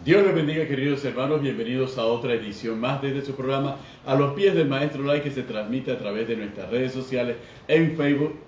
Dios les bendiga, queridos hermanos, bienvenidos a otra edición más desde su programa A los pies del Maestro Live, que se transmite a través de nuestras redes sociales en Facebook,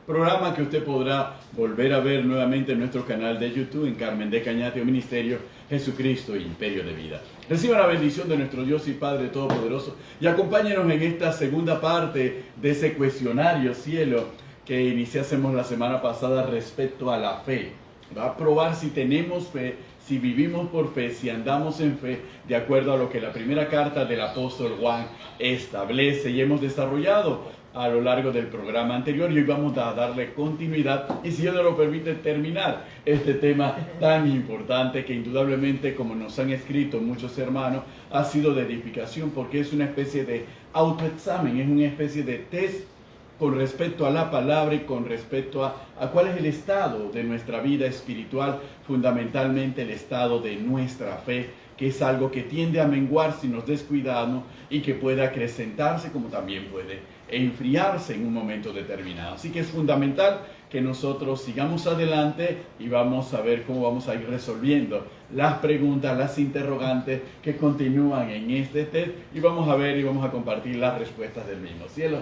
programa que usted podrá volver a ver nuevamente en nuestro canal de YouTube en Carmen de Cañate o Ministerio Jesucristo Imperio de Vida. Reciban la bendición de nuestro Dios y Padre Todopoderoso y acompáñenos en esta segunda parte de ese cuestionario cielo que iniciásemos la semana pasada respecto a la fe. Va a probar si tenemos fe, si vivimos por fe, si andamos en fe, de acuerdo a lo que la primera carta del apóstol Juan establece y hemos desarrollado a lo largo del programa anterior, y hoy vamos a darle continuidad y, si Dios nos lo permite, terminar este tema tan importante que indudablemente, como nos han escrito muchos hermanos, ha sido de edificación, porque es una especie de autoexamen, es una especie de test con respecto a la palabra y con respecto a cuál es el estado de nuestra vida espiritual, fundamentalmente el estado de nuestra fe, que es algo que tiende a menguar si nos descuidamos y que puede acrecentarse como también puede enfriarse en un momento determinado. Así que es fundamental que nosotros sigamos adelante y vamos a ver cómo vamos a ir resolviendo las preguntas, las interrogantes que continúan en este test, y vamos a ver y vamos a compartir las respuestas del mismo. Cielo.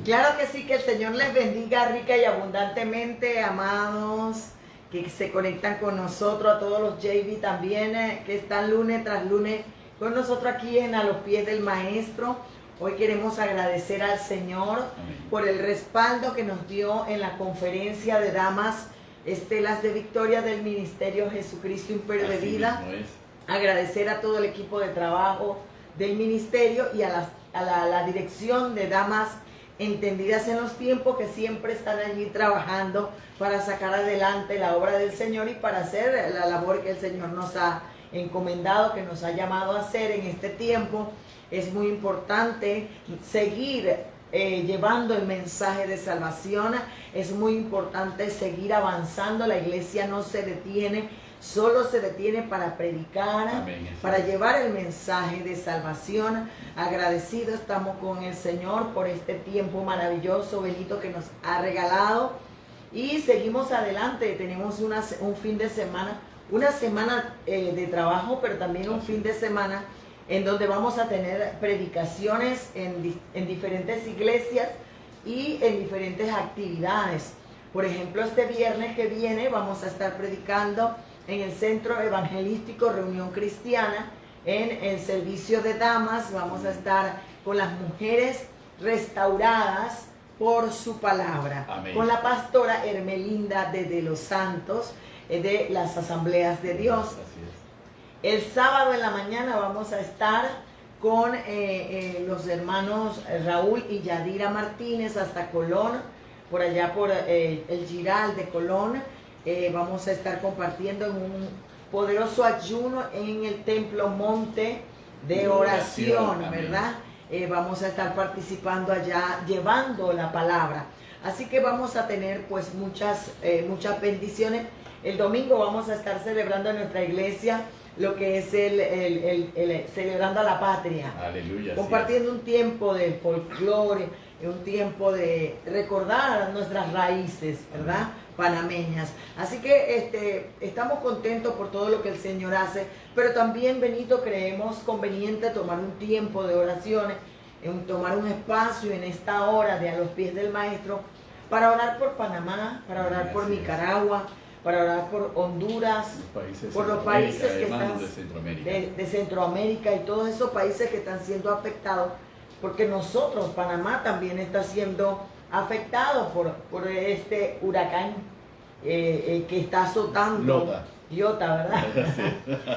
Claro que sí, que el Señor les bendiga rica y abundantemente, amados, que se conectan con nosotros, a todos los JV también, que están lunes tras lunes con nosotros aquí en A los pies del Maestro. Hoy queremos agradecer al Señor por el respaldo que nos dio en la conferencia de Damas Estelas de Victoria del Ministerio Jesucristo Imperio de Vida. Agradecer a todo el equipo de trabajo del ministerio y a la dirección de Damas Entendidas en los Tiempos, que siempre están allí trabajando para sacar adelante la obra del Señor y para hacer la labor que el Señor nos ha encomendado, que nos ha llamado a hacer en este tiempo. Es muy importante seguir llevando el mensaje de salvación, es muy importante seguir avanzando. La iglesia no se detiene, solo se detiene para predicar, para llevar el mensaje de salvación. Agradecidos estamos con el Señor por este tiempo maravilloso, bendito, que nos ha regalado. Y seguimos adelante. Tenemos un fin de semana, una semana de trabajo, pero también un fin de semana en donde vamos a tener predicaciones en diferentes iglesias y en diferentes actividades. Por ejemplo, este viernes que viene vamos a estar predicando en el Centro Evangelístico Reunión Cristiana, en el servicio de damas. Vamos a estar con las mujeres restauradas por su palabra. Amén. Con la pastora Hermelinda de los Santos, de las Asambleas de Dios. El sábado en la mañana vamos a estar con los hermanos Raúl y Yadira Martínez hasta Colón, por allá por el Giral de Colón. Vamos a estar compartiendo en un poderoso ayuno en el Templo Monte de Oración, ¿verdad? Vamos a estar participando allá, llevando la palabra. Así que vamos a tener pues muchas bendiciones. El domingo vamos a estar celebrando en nuestra iglesia lo que es el celebrando a la patria. Aleluya. Compartiendo un tiempo de folclore, un tiempo de recordar nuestras raíces, ¿verdad? Panameñas. Así que estamos contentos por todo lo que el Señor hace, pero también, Benito, creemos conveniente tomar un tiempo de oraciones, tomar un espacio en esta hora de A los pies del Maestro, para orar por Panamá, para orar por Nicaragua, para orar por Honduras, por los países que están de Centroamérica y todos esos países que están siendo afectados, porque nosotros, Panamá, también está siendo afectado por este huracán que está azotando, Iota, ¿verdad?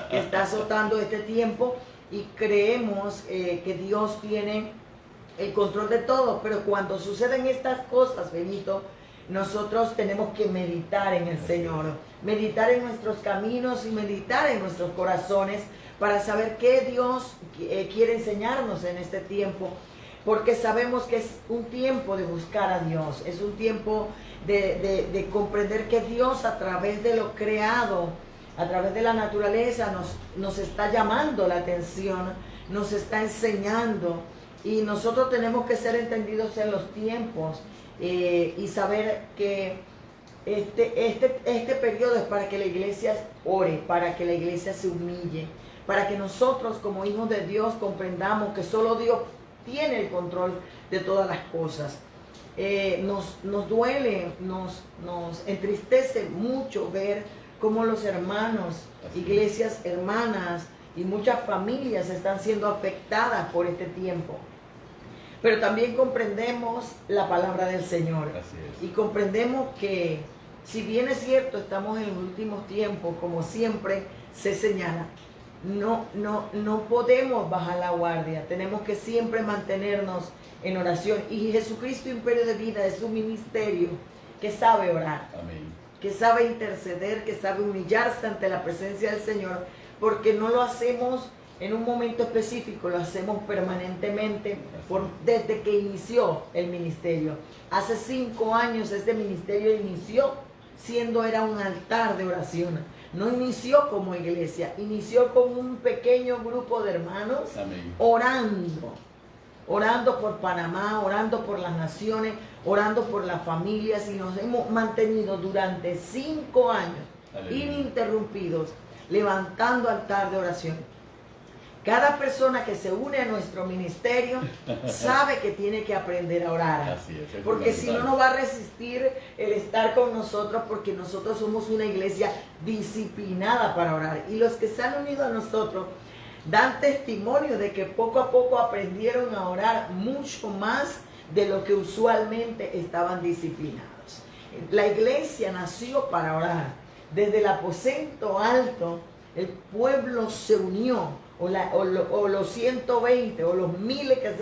Que está azotando este tiempo, y creemos que Dios tiene el control de todo, pero cuando suceden estas cosas, Benito, nosotros tenemos que meditar en el Señor, meditar en nuestros caminos y meditar en nuestros corazones para saber qué Dios quiere enseñarnos en este tiempo, porque sabemos que es un tiempo de buscar a Dios, es un tiempo de comprender que Dios, a través de lo creado, a través de la naturaleza, nos está llamando la atención, nos está enseñando, y nosotros tenemos que ser entendidos en los tiempos y saber que Este periodo es para que la iglesia ore, para que la iglesia se humille, para que nosotros como hijos de Dios comprendamos que solo Dios tiene el control de todas las cosas. Nos duele, nos entristece mucho ver cómo los hermanos, iglesias hermanas y muchas familias están siendo afectadas por este tiempo. Pero también comprendemos la palabra del Señor. Así es. Y comprendemos que, si bien es cierto, estamos en los últimos tiempos, como siempre se señala, no podemos bajar la guardia. Tenemos que siempre mantenernos en oración. Y Jesucristo Imperio de Vida es un ministerio que sabe orar. Amén. Que sabe interceder, que sabe humillarse ante la presencia del Señor, porque no lo hacemos en un momento específico, lo hacemos permanentemente desde que inició el ministerio. Hace 5 años este ministerio era un altar de oración. No inició como iglesia, inició como un pequeño grupo de hermanos. Amén. Orando por Panamá, orando por las naciones, orando por las familias, y nos hemos mantenido durante 5 años, aleluya, ininterrumpidos, levantando altar de oración. Cada persona que se une a nuestro ministerio sabe que tiene que aprender a orar. Así es, porque si no va a resistir el estar con nosotros, porque nosotros somos una iglesia disciplinada para orar. Y los que se han unido a nosotros dan testimonio de que poco a poco aprendieron a orar mucho más de lo que usualmente estaban disciplinados. La iglesia nació para orar. Desde el aposento alto, el pueblo se unió. O los 120 o los miles que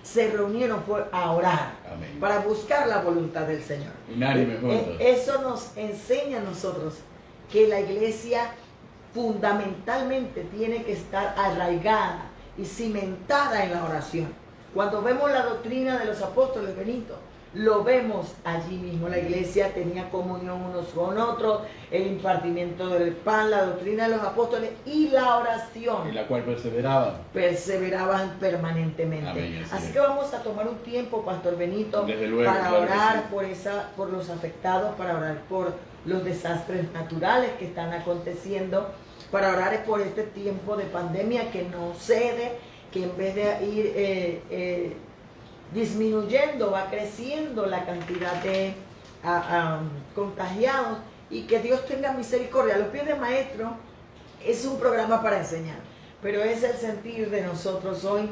se reunieron fue a orar. Amén. Para buscar la voluntad del Señor. Eso nos enseña a nosotros que la iglesia fundamentalmente tiene que estar arraigada y cimentada en la oración. Cuando vemos la doctrina de los apóstoles, Benito, lo vemos allí mismo. La iglesia tenía comunión unos con otros, el impartimiento del pan, la doctrina de los apóstoles y la oración. En la cual perseveraban. Perseveraban permanentemente. Amén, así que vamos a tomar un tiempo, Pastor Benito, luego, para orar por los afectados, para orar por los desastres naturales que están aconteciendo, para orar por este tiempo de pandemia que no cede, que en vez de ir disminuyendo, va creciendo la cantidad de contagiados, y que Dios tenga misericordia. Los Pies del Maestro es un programa para enseñar, pero es el sentir de nosotros hoy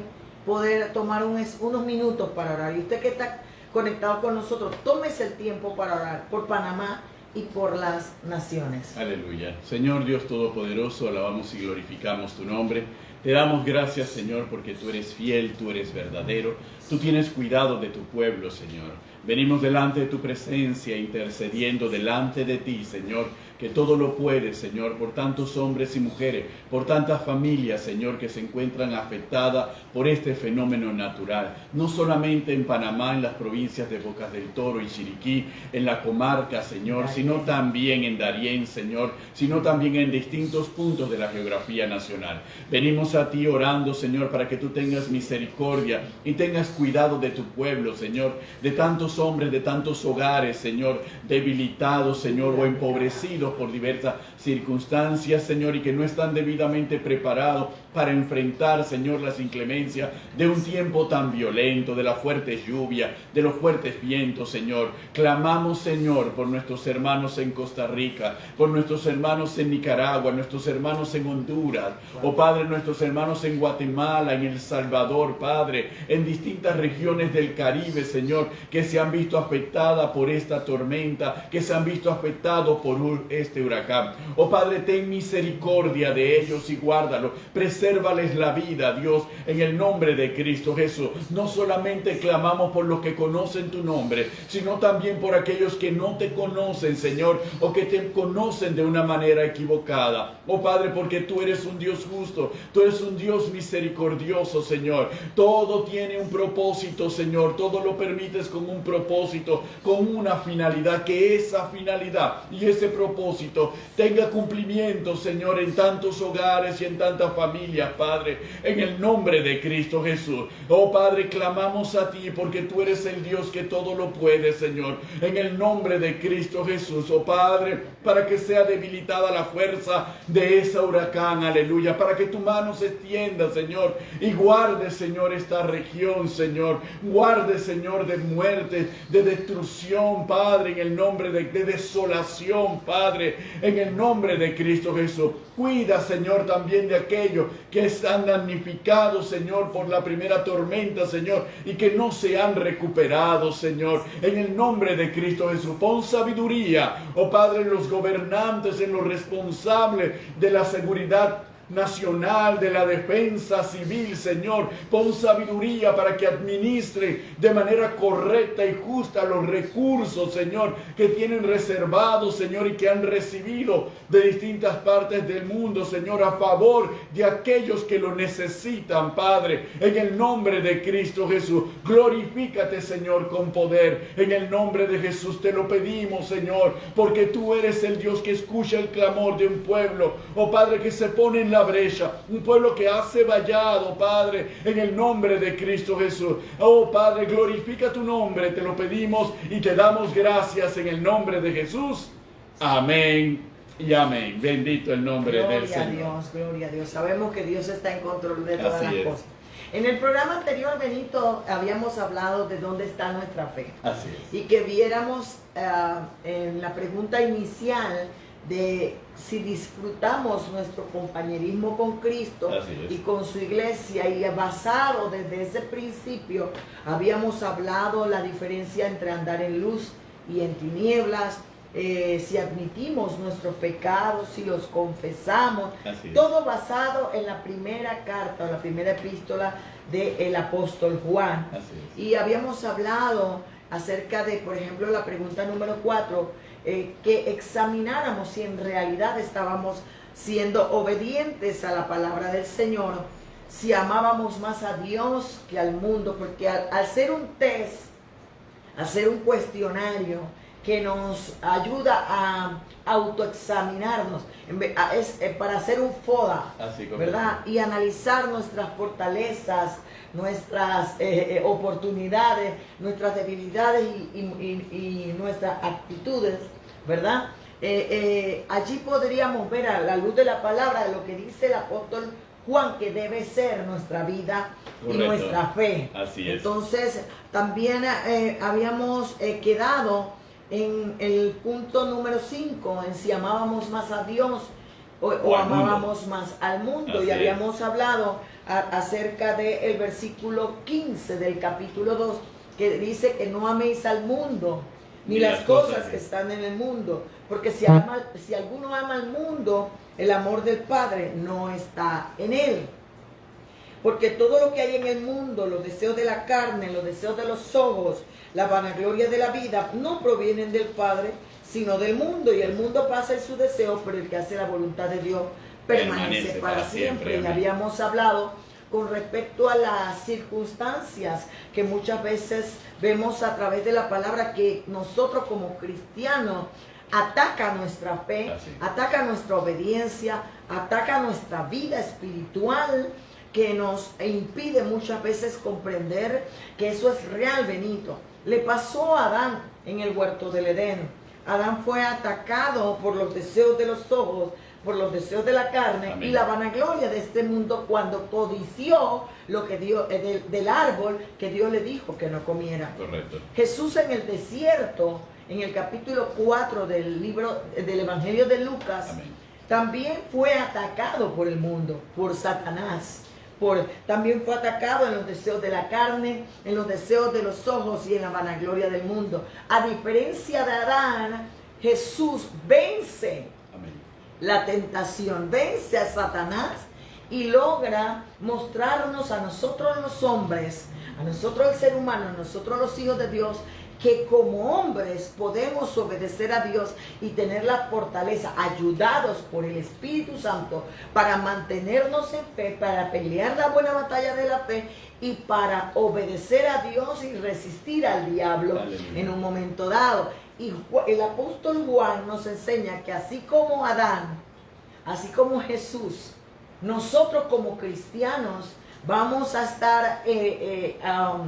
poder tomar unos minutos para orar. Y usted que está conectado con nosotros, tómese el tiempo para orar por Panamá y por las naciones. Aleluya. Señor Dios Todopoderoso, alabamos y glorificamos tu nombre. Te damos gracias, Señor, porque tú eres fiel, tú eres verdadero. Tú tienes cuidado de tu pueblo, Señor. Venimos delante de tu presencia, intercediendo delante de ti, Señor, que todo lo puedes, Señor, por tantos hombres y mujeres, por tantas familias, Señor, que se encuentran afectadas por este fenómeno natural. No solamente en Panamá, en las provincias de Bocas del Toro y Chiriquí, en la comarca, Señor, sino también en Darién, Señor, sino también en distintos puntos de la geografía nacional. Venimos a ti orando, Señor, para que tú tengas misericordia y tengas cuidado de tu pueblo, Señor, de tantos hombres, de tantos hogares, Señor, debilitados, Señor, o empobrecidos por diversas circunstancias, Señor, y que no están debidamente preparados para enfrentar, Señor, las inclemencias de un tiempo tan violento, de la fuerte lluvia, de los fuertes vientos, Señor. Clamamos, Señor, por nuestros hermanos en Costa Rica, por nuestros hermanos en Nicaragua, nuestros hermanos en Honduras, oh Padre, nuestros hermanos en Guatemala, en El Salvador, Padre, en distintas regiones del Caribe, Señor, que se han visto afectadas por esta tormenta, que se han visto afectados por este huracán. Oh Padre, ten misericordia de ellos y guárdalos, presérvales la vida, Dios, en el nombre de Cristo Jesús. No solamente clamamos por los que conocen tu nombre, sino también por aquellos que no te conocen, Señor, o que te conocen de una manera equivocada. Oh Padre, porque tú eres un Dios justo, tú eres un Dios misericordioso, Señor. Todo tiene un propósito, Señor, todo lo permites con un propósito, con una finalidad, que esa finalidad y ese propósito propósito tenga cumplimiento, Señor, en tantos hogares y en tantas familias, Padre, en el nombre de Cristo Jesús. Oh Padre, clamamos a ti porque tú eres el Dios que todo lo puede, Señor, en el nombre de Cristo Jesús. Oh Padre, para que sea debilitada la fuerza de ese huracán, aleluya, para que tu mano se extienda, Señor, y guarde, Señor, esta región, Señor, guarde, Señor, de muerte, de destrucción, Padre, en el nombre de desolación, Padre, en el nombre de Cristo Jesús. Cuida, Señor, también de aquellos que están damnificados, Señor, por la primera tormenta, Señor, y que no se han recuperado, Señor, en el nombre de Cristo Jesús. Pon sabiduría, oh Padre, en los gobernantes, en los responsables de la seguridad nacional, de la defensa civil, Señor. Pon sabiduría para que administre de manera correcta y justa los recursos, Señor, que tienen reservados, Señor, y que han recibido de distintas partes del mundo, Señor, a favor de aquellos que lo necesitan, Padre, en el nombre de Cristo Jesús. Glorifícate, Señor, con poder, en el nombre de Jesús te lo pedimos, Señor, porque tú eres el Dios que escucha el clamor de un pueblo, oh Padre, que se pone en la brecha, un pueblo que hace vallado, Padre, en el nombre de Cristo Jesús. Oh Padre, glorifica tu nombre, te lo pedimos y te damos gracias en el nombre de Jesús. Amén y amén. Bendito el nombre del Señor. Gloria a Dios. Sabemos que Dios está en control de todas las Así es. cosas. En el programa anterior, Benito, habíamos hablado de dónde está nuestra fe. Así es. Y que viéramos en la pregunta inicial de si disfrutamos nuestro compañerismo con Cristo y con su iglesia, y basado desde ese principio habíamos hablado la diferencia entre andar en luz y en tinieblas, si admitimos nuestros pecados, si los confesamos, todo basado en la primera carta o la primera epístola del apóstol Juan. Y habíamos hablado acerca de, por ejemplo, la pregunta número 4, que examináramos si en realidad estábamos siendo obedientes a la palabra del Señor, si amábamos más a Dios que al mundo, porque al hacer un test, hacer un cuestionario que nos ayuda a autoexaminarnos, para hacer un FODA, ¿verdad? Y analizar nuestras fortalezas, nuestras oportunidades, nuestras debilidades y nuestras actitudes, ¿verdad? Allí podríamos ver a la luz de la palabra de lo que dice el apóstol Juan, que debe ser nuestra vida. Correcto. Y nuestra fe. Así es. Entonces, también habíamos quedado en el punto número 5, en si amábamos más a Dios o amábamos más al mundo. Así y habíamos hablado acerca del versículo 15 del capítulo 2, que dice que no améis al mundo, ni las cosas que están en el mundo, porque si alguno ama al mundo, el amor del Padre no está en él. Porque todo lo que hay en el mundo, los deseos de la carne, los deseos de los ojos, la vanagloria de la vida, no provienen del Padre, sino del mundo. Y el mundo pasa en su deseo, pero el que hace la voluntad de Dios permanece para siempre. Y habíamos hablado con respecto a las circunstancias que muchas veces vemos a través de la palabra, que nosotros como cristianos ataca nuestra fe, ataca nuestra obediencia, ataca nuestra vida espiritual, que nos impide muchas veces comprender que eso es real, Benito. Le pasó a Adán en el huerto del Edén. Adán fue atacado por los deseos de los ojos, por los deseos de la carne. Amén. Y la vanagloria de este mundo, cuando codició lo que Dios, del árbol que Dios le dijo que no comiera. Correcto. Jesús en el desierto, en el capítulo 4 del libro del Evangelio de Lucas, amén, también fue atacado por el mundo, por Satanás. También fue atacado en los deseos de la carne, en los deseos de los ojos y en la vanagloria del mundo. A diferencia de Adán, Jesús vence, amén, la tentación, vence a Satanás y logra mostrarnos a nosotros los hombres, a nosotros el ser humano, a nosotros los hijos de Dios, que como hombres podemos obedecer a Dios y tener la fortaleza, ayudados por el Espíritu Santo, para mantenernos en fe, para pelear la buena batalla de la fe y para obedecer a Dios y resistir al diablo. Aleluya. En un momento dado. Y el apóstol Juan nos enseña que así como Adán, así como Jesús, nosotros como cristianos vamos a estar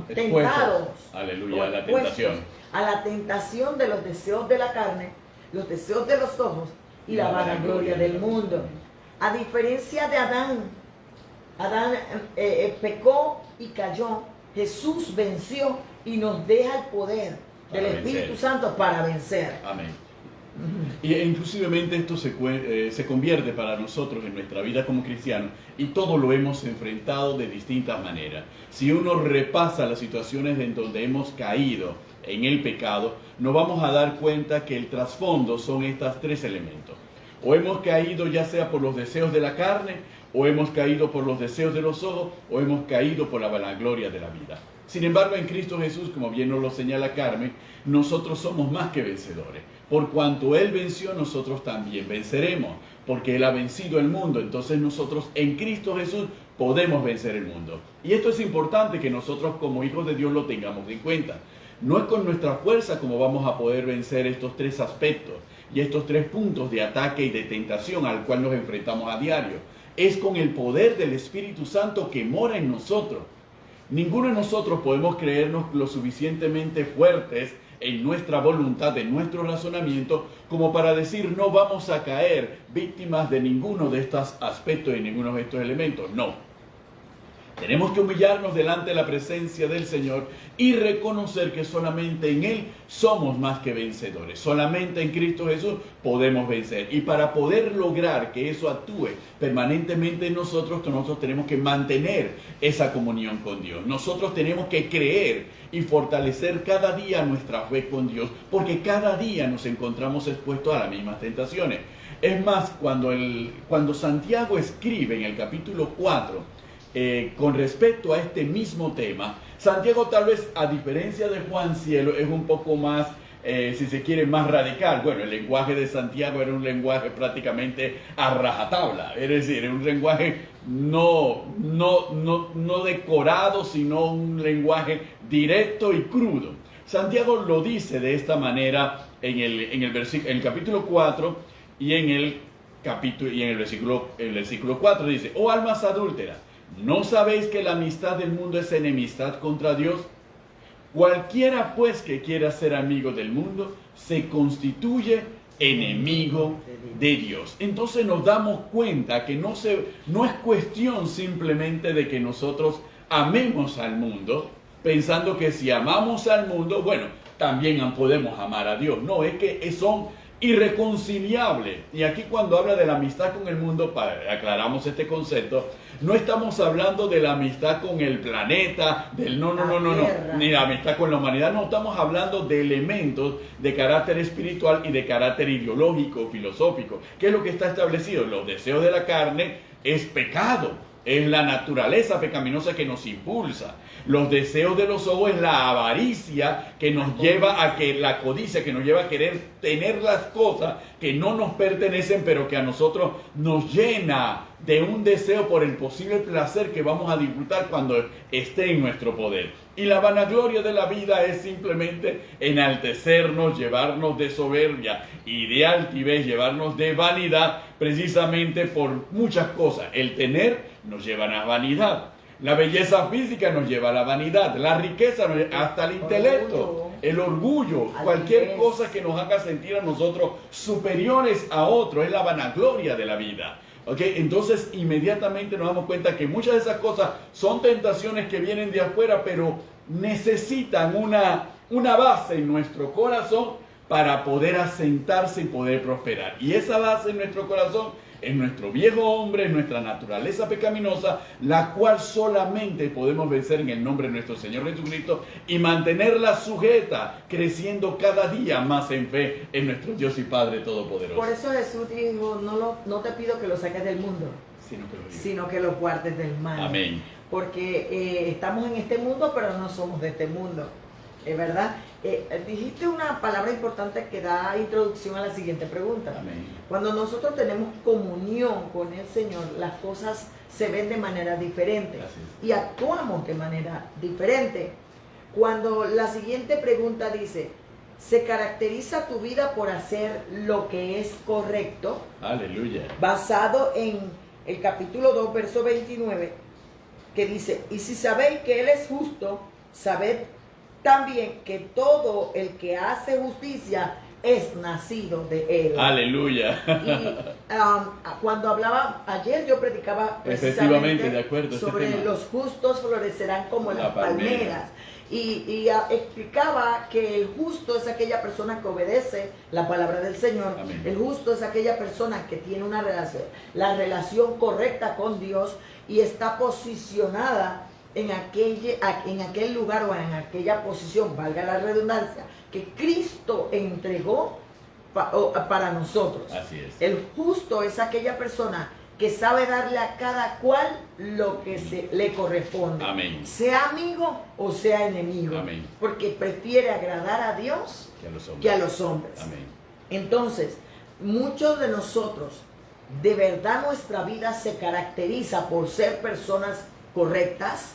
tentados. Aleluya, a la tentación. A la tentación de los deseos de la carne, los deseos de los ojos y la vanagloria del mundo. A diferencia de Adán, Adán pecó y cayó. Jesús venció y nos deja el poder del Espíritu Santo para vencer. Amén. Y inclusivemente esto se convierte para nosotros en nuestra vida como cristianos, y todo lo hemos enfrentado de distintas maneras. Si uno repasa las situaciones en donde hemos caído en el pecado, nos vamos a dar cuenta que el trasfondo son estos tres elementos. O hemos caído ya sea por los deseos de la carne, o hemos caído por los deseos de los ojos, o hemos caído por la vanagloria de la vida. Sin embargo, en Cristo Jesús, como bien nos lo señala Carmen, nosotros somos más que vencedores. Por cuanto Él venció, nosotros también venceremos, porque Él ha vencido el mundo. Entonces nosotros en Cristo Jesús podemos vencer el mundo. Y esto es importante que nosotros como hijos de Dios lo tengamos en cuenta. No es con nuestra fuerza como vamos a poder vencer estos tres aspectos y estos tres puntos de ataque y de tentación al cual nos enfrentamos a diario. Es con el poder del Espíritu Santo que mora en nosotros. Ninguno de nosotros podemos creernos lo suficientemente fuertes en nuestra voluntad, en nuestro razonamiento, como para decir no vamos a caer víctimas de ninguno de estos aspectos y ninguno de estos elementos. No. Tenemos que humillarnos delante de la presencia del Señor y reconocer que solamente en Él somos más que vencedores. Solamente en Cristo Jesús podemos vencer. Y para poder lograr que eso actúe permanentemente en nosotros tenemos que mantener esa comunión con Dios. Nosotros tenemos que creer y fortalecer cada día nuestra fe con Dios, porque cada día nos encontramos expuestos a las mismas tentaciones. Es más, cuando Santiago escribe en el capítulo 4, con respecto a este mismo tema, Santiago tal vez a diferencia de Juan Cielo es un poco más, si se quiere, más radical. Bueno, el lenguaje de Santiago era un lenguaje prácticamente a rajatabla, es decir, un lenguaje no decorado, sino un lenguaje directo y crudo. Santiago lo dice de esta manera en el capítulo 4 y en el versículo 4 dice: oh almas adúlteras, ¿no sabéis que la amistad del mundo es enemistad contra Dios? Cualquiera pues que quiera ser amigo del mundo se constituye enemigo de Dios. Entonces nos damos cuenta que no es cuestión simplemente de que nosotros amemos al mundo, pensando que si amamos al mundo, bueno, también podemos amar a Dios. No, es que son irreconciliables. Y aquí cuando habla de la amistad con el mundo, aclaramos este concepto, no estamos hablando de la amistad con el planeta, no, ni la amistad con la humanidad, no, estamos hablando de elementos de carácter espiritual y de carácter ideológico, filosófico. ¿Qué es lo que está establecido? Los deseos de la carne es pecado, es la naturaleza pecaminosa que nos impulsa. Los deseos de los ojos es la avaricia que nos lleva a que la codicia, que nos lleva a querer tener las cosas que no nos pertenecen, pero que a nosotros nos llena de un deseo por el posible placer que vamos a disfrutar cuando esté en nuestro poder. Y la vanagloria de la vida es simplemente enaltecernos, llevarnos de soberbia y de altivez, llevarnos de vanidad, precisamente por muchas cosas. El tener nos lleva a la vanidad. La belleza física nos lleva a la vanidad, la riqueza, hasta el intelecto, el orgullo, cualquier cosa que nos haga sentir a nosotros superiores a otros, es la vanagloria de la vida. ¿Okay? Entonces inmediatamente nos damos cuenta que muchas de esas cosas son tentaciones que vienen de afuera, pero necesitan una base en nuestro corazón para poder asentarse y poder prosperar. Y esa base en nuestro corazón es nuestro viejo hombre, es nuestra naturaleza pecaminosa, la cual solamente podemos vencer en el nombre de nuestro Señor Jesucristo y mantenerla sujeta, creciendo cada día más en fe en nuestro Dios y Padre Todopoderoso. Por eso Jesús dijo, no te pido que lo saques del mundo, sino que lo guardes del mal. Amén. Porque estamos en este mundo, pero no somos de este mundo. ¿Es verdad? Dijiste una palabra importante que da introducción a la siguiente pregunta. Amén. Cuando nosotros tenemos comunión con el Señor, las cosas se ven de manera diferente y actuamos de manera diferente. Cuando la siguiente pregunta dice, ¿Se caracteriza tu vida por hacer lo que es correcto? Aleluya. Basado en el capítulo 2, verso 29, que dice, y si sabéis que Él es justo, sabed también que todo el que hace justicia es nacido de Él. Aleluya. Y cuando hablaba, ayer yo predicaba Efectivamente, precisamente de acuerdo, sobre este tema. los justos florecerán como las palmeras. Y explicaba que el justo es aquella persona que obedece la palabra del Señor. Amén. El justo es aquella persona que tiene una relación, la relación correcta con Dios y está posicionada en aquel lugar o en aquella posición, valga la redundancia, que Cristo entregó para nosotros. Así es. El justo es aquella persona que sabe darle a cada cual lo que le corresponde. Amén. Sea amigo o sea enemigo. Amén. Porque prefiere agradar a Dios que a los hombres. Amén. Entonces, muchos de nosotros, de verdad nuestra vida se caracteriza por ser personas correctas.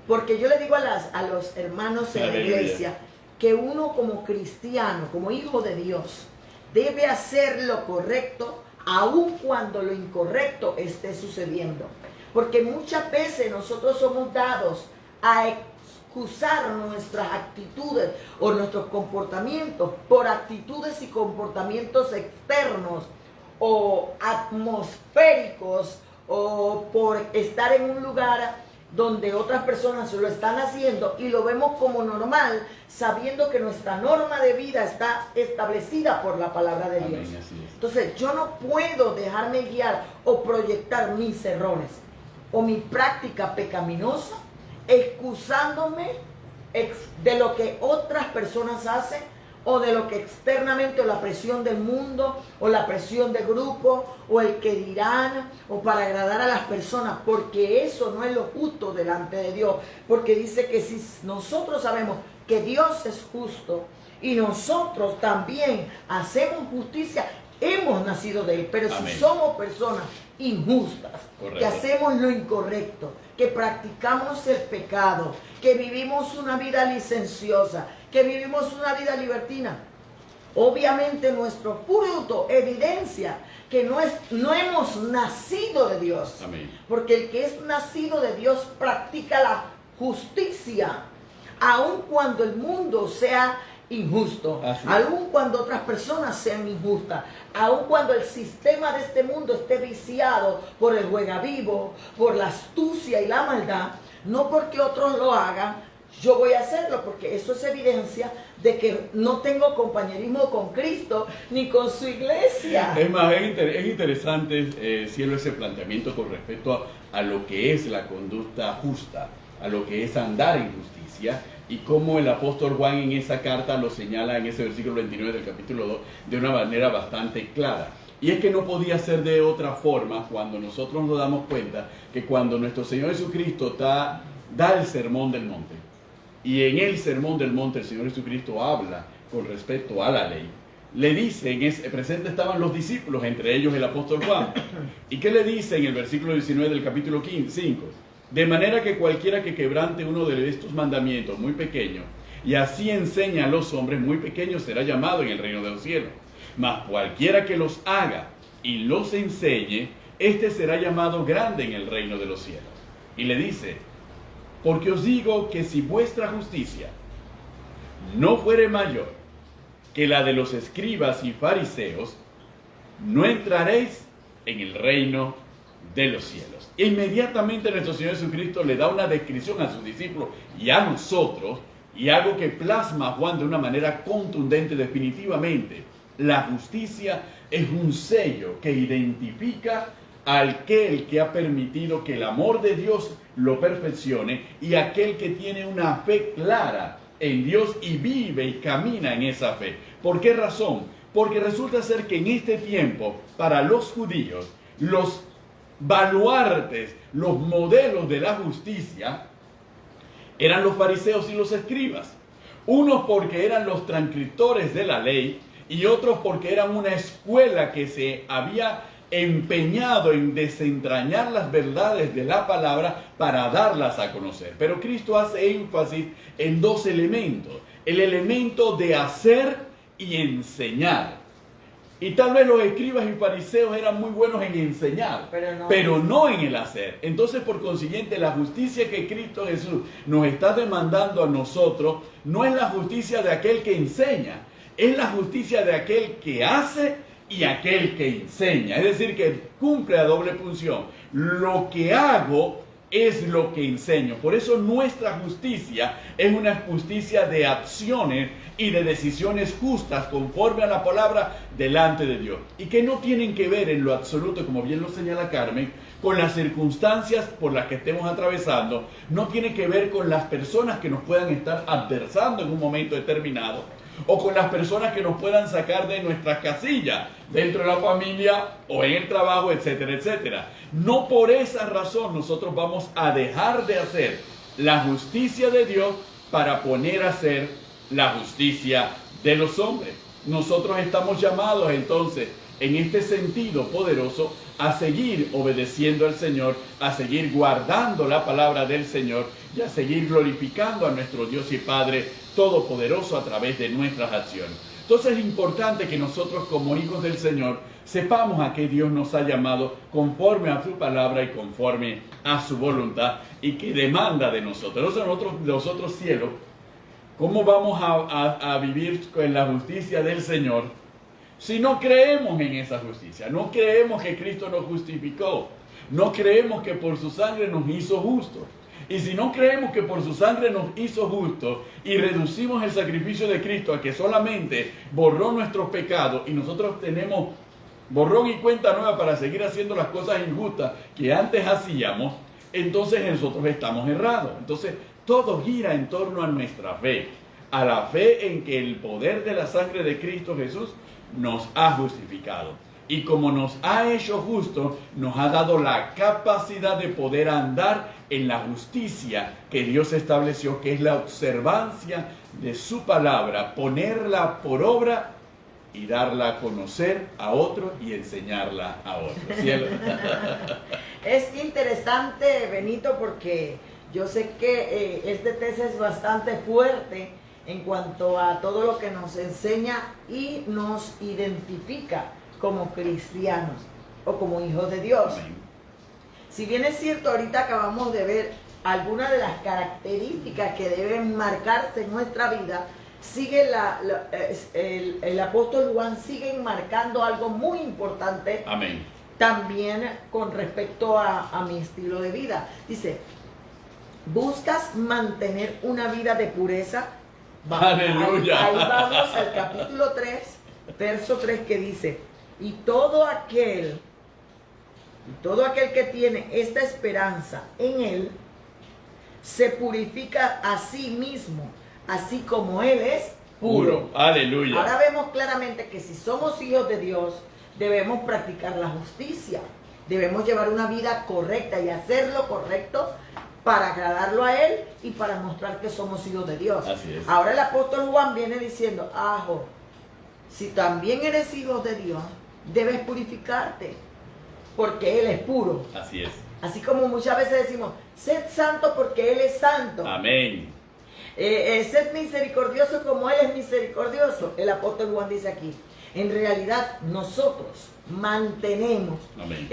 Porque yo le digo a los hermanos en la iglesia que uno como cristiano, como hijo de Dios, debe hacer lo correcto aun cuando lo incorrecto esté sucediendo. Porque muchas veces nosotros somos dados a excusar nuestras actitudes o nuestros comportamientos por actitudes y comportamientos externos o atmosféricos o por estar en un lugar donde otras personas lo están haciendo y lo vemos como normal, sabiendo que nuestra norma de vida está establecida por la palabra de Dios. Amén, así es. Entonces yo no puedo dejarme guiar o proyectar mis errores o mi práctica pecaminosa excusándome de lo que otras personas hacen o de lo que externamente, o la presión del mundo, o la presión del grupo, o el que dirán, o para agradar a las personas, porque eso no es lo justo delante de Dios, porque dice que si nosotros sabemos que Dios es justo, y nosotros también hacemos justicia, hemos nacido de Él, pero Amén. si somos personas injustas, Correcto. que hacemos lo incorrecto, que practicamos el pecado, que vivimos una vida licenciosa, que vivimos una vida libertina, obviamente nuestro fruto evidencia que no hemos nacido de Dios. Amén. Porque el que es nacido de Dios practica la justicia, aun cuando el mundo sea injusto, aun cuando otras personas sean injustas, aun cuando el sistema de este mundo esté viciado por el juegavivo, por la astucia y la maldad, no porque otros lo hagan, yo voy a hacerlo, porque eso es evidencia de que no tengo compañerismo con Cristo ni con su iglesia. Es más, es interesante, Cielo, ese planteamiento con respecto a lo que es la conducta justa, a lo que es andar en justicia, y cómo el apóstol Juan en esa carta lo señala en ese versículo 29 del capítulo 2 de una manera bastante clara. Y es que no podía ser de otra forma cuando nosotros nos damos cuenta que cuando nuestro Señor Jesucristo da el sermón del monte, y en el sermón del monte el Señor Jesucristo habla con respecto a la ley, le dice, presente estaban los discípulos, entre ellos el apóstol Juan. ¿Y qué le dice en el versículo 19 del capítulo 5? De manera que cualquiera que quebrante uno de estos mandamientos muy pequeños, y así enseña a los hombres, muy pequeños será llamado en el reino de los cielos. Mas cualquiera que los haga y los enseñe, este será llamado grande en el reino de los cielos. Y le dice, porque os digo que si vuestra justicia no fuere mayor que la de los escribas y fariseos, no entraréis en el reino de los cielos. E inmediatamente nuestro Señor Jesucristo le da una descripción a sus discípulos y a nosotros, y algo que plasma a Juan de una manera contundente. Definitivamente, la justicia es un sello que identifica a aquel que ha permitido que el amor de Dios lo perfeccione, y aquel que tiene una fe clara en Dios y vive y camina en esa fe. ¿Por qué razón? Porque resulta ser que en este tiempo, para los judíos, los baluartes, los modelos de la justicia, eran los fariseos y los escribas. Unos porque eran los transcriptores de la ley, y otros porque eran una escuela que se había empeñado en desentrañar las verdades de la palabra para darlas a conocer. Pero Cristo hace énfasis en dos elementos. el elemento de hacer y enseñar. Y tal vez los escribas y fariseos eran muy buenos en enseñar, pero no en el hacer. Entonces, por consiguiente, la justicia que Cristo Jesús nos está demandando a nosotros no es la justicia de aquel que enseña, es la justicia de aquel que hace y aquel que enseña. Es decir, que cumple la doble función. Lo que hago es lo que enseño. Por eso nuestra justicia es una justicia de acciones y de decisiones justas conforme a la palabra delante de Dios. Y que no tienen que ver en lo absoluto, como bien lo señala Carmen, con las circunstancias por las que estemos atravesando. No tiene que ver con las personas que nos puedan estar adversando en un momento determinado, o con las personas que nos puedan sacar de nuestras casillas, dentro de la familia o en el trabajo, etcétera, etcétera. No por esa razón nosotros vamos a dejar de hacer la justicia de Dios para poner a hacer la justicia de los hombres. Nosotros estamos llamados entonces, en este sentido poderoso, a seguir obedeciendo al Señor, a seguir guardando la palabra del Señor y a seguir glorificando a nuestro Dios y Padre Todopoderoso a través de nuestras acciones. Entonces es importante que nosotros como hijos del Señor sepamos a qué Dios nos ha llamado conforme a su palabra y conforme a su voluntad y que demanda de nosotros. Los otros cielos, ¿cómo vamos a vivir con la justicia del Señor si no creemos en esa justicia? No creemos que Cristo nos justificó. No creemos que por su sangre nos hizo justos. Y si no creemos que por su sangre nos hizo justos y reducimos el sacrificio de Cristo a que solamente borró nuestros pecados y nosotros tenemos borrón y cuenta nueva para seguir haciendo las cosas injustas que antes hacíamos, entonces nosotros estamos errados. Entonces todo gira en torno a nuestra fe, a la fe en que el poder de la sangre de Cristo Jesús nos ha justificado. Y como nos ha hecho justos, nos ha dado la capacidad de poder andar en la justicia que Dios estableció, que es la observancia de su palabra, ponerla por obra y darla a conocer a otros y enseñarla a otros. ¿Cielo? Es interesante, Benito, porque yo sé que este texto es bastante fuerte en cuanto a todo lo que nos enseña y nos identifica como cristianos o como hijos de Dios. Amén. Si bien es cierto, ahorita acabamos de ver algunas de las características que deben marcarse en nuestra vida, sigue el apóstol Juan sigue marcando algo muy importante. Amén. También con respecto a mi estilo de vida. Dice, ¿buscas mantener una vida de pureza? Aleluya. Ahí vamos al capítulo 3, verso 3, que dice, y todo aquel que tiene esta esperanza en Él, se purifica a sí mismo, así como Él es puro. Aleluya. Ahora vemos claramente que si somos hijos de Dios, debemos practicar la justicia. Debemos llevar una vida correcta y hacer lo correcto para agradarlo a Él y para mostrar que somos hijos de Dios. Así es. Ahora el apóstol Juan viene diciendo, si también eres hijo de Dios, debes purificarte, porque Él es puro. Así es. Así como muchas veces decimos, sed santo porque Él es santo. Amén. Sed misericordioso como Él es misericordioso. El apóstol Juan dice aquí, en realidad nosotros mantenemos. Amén.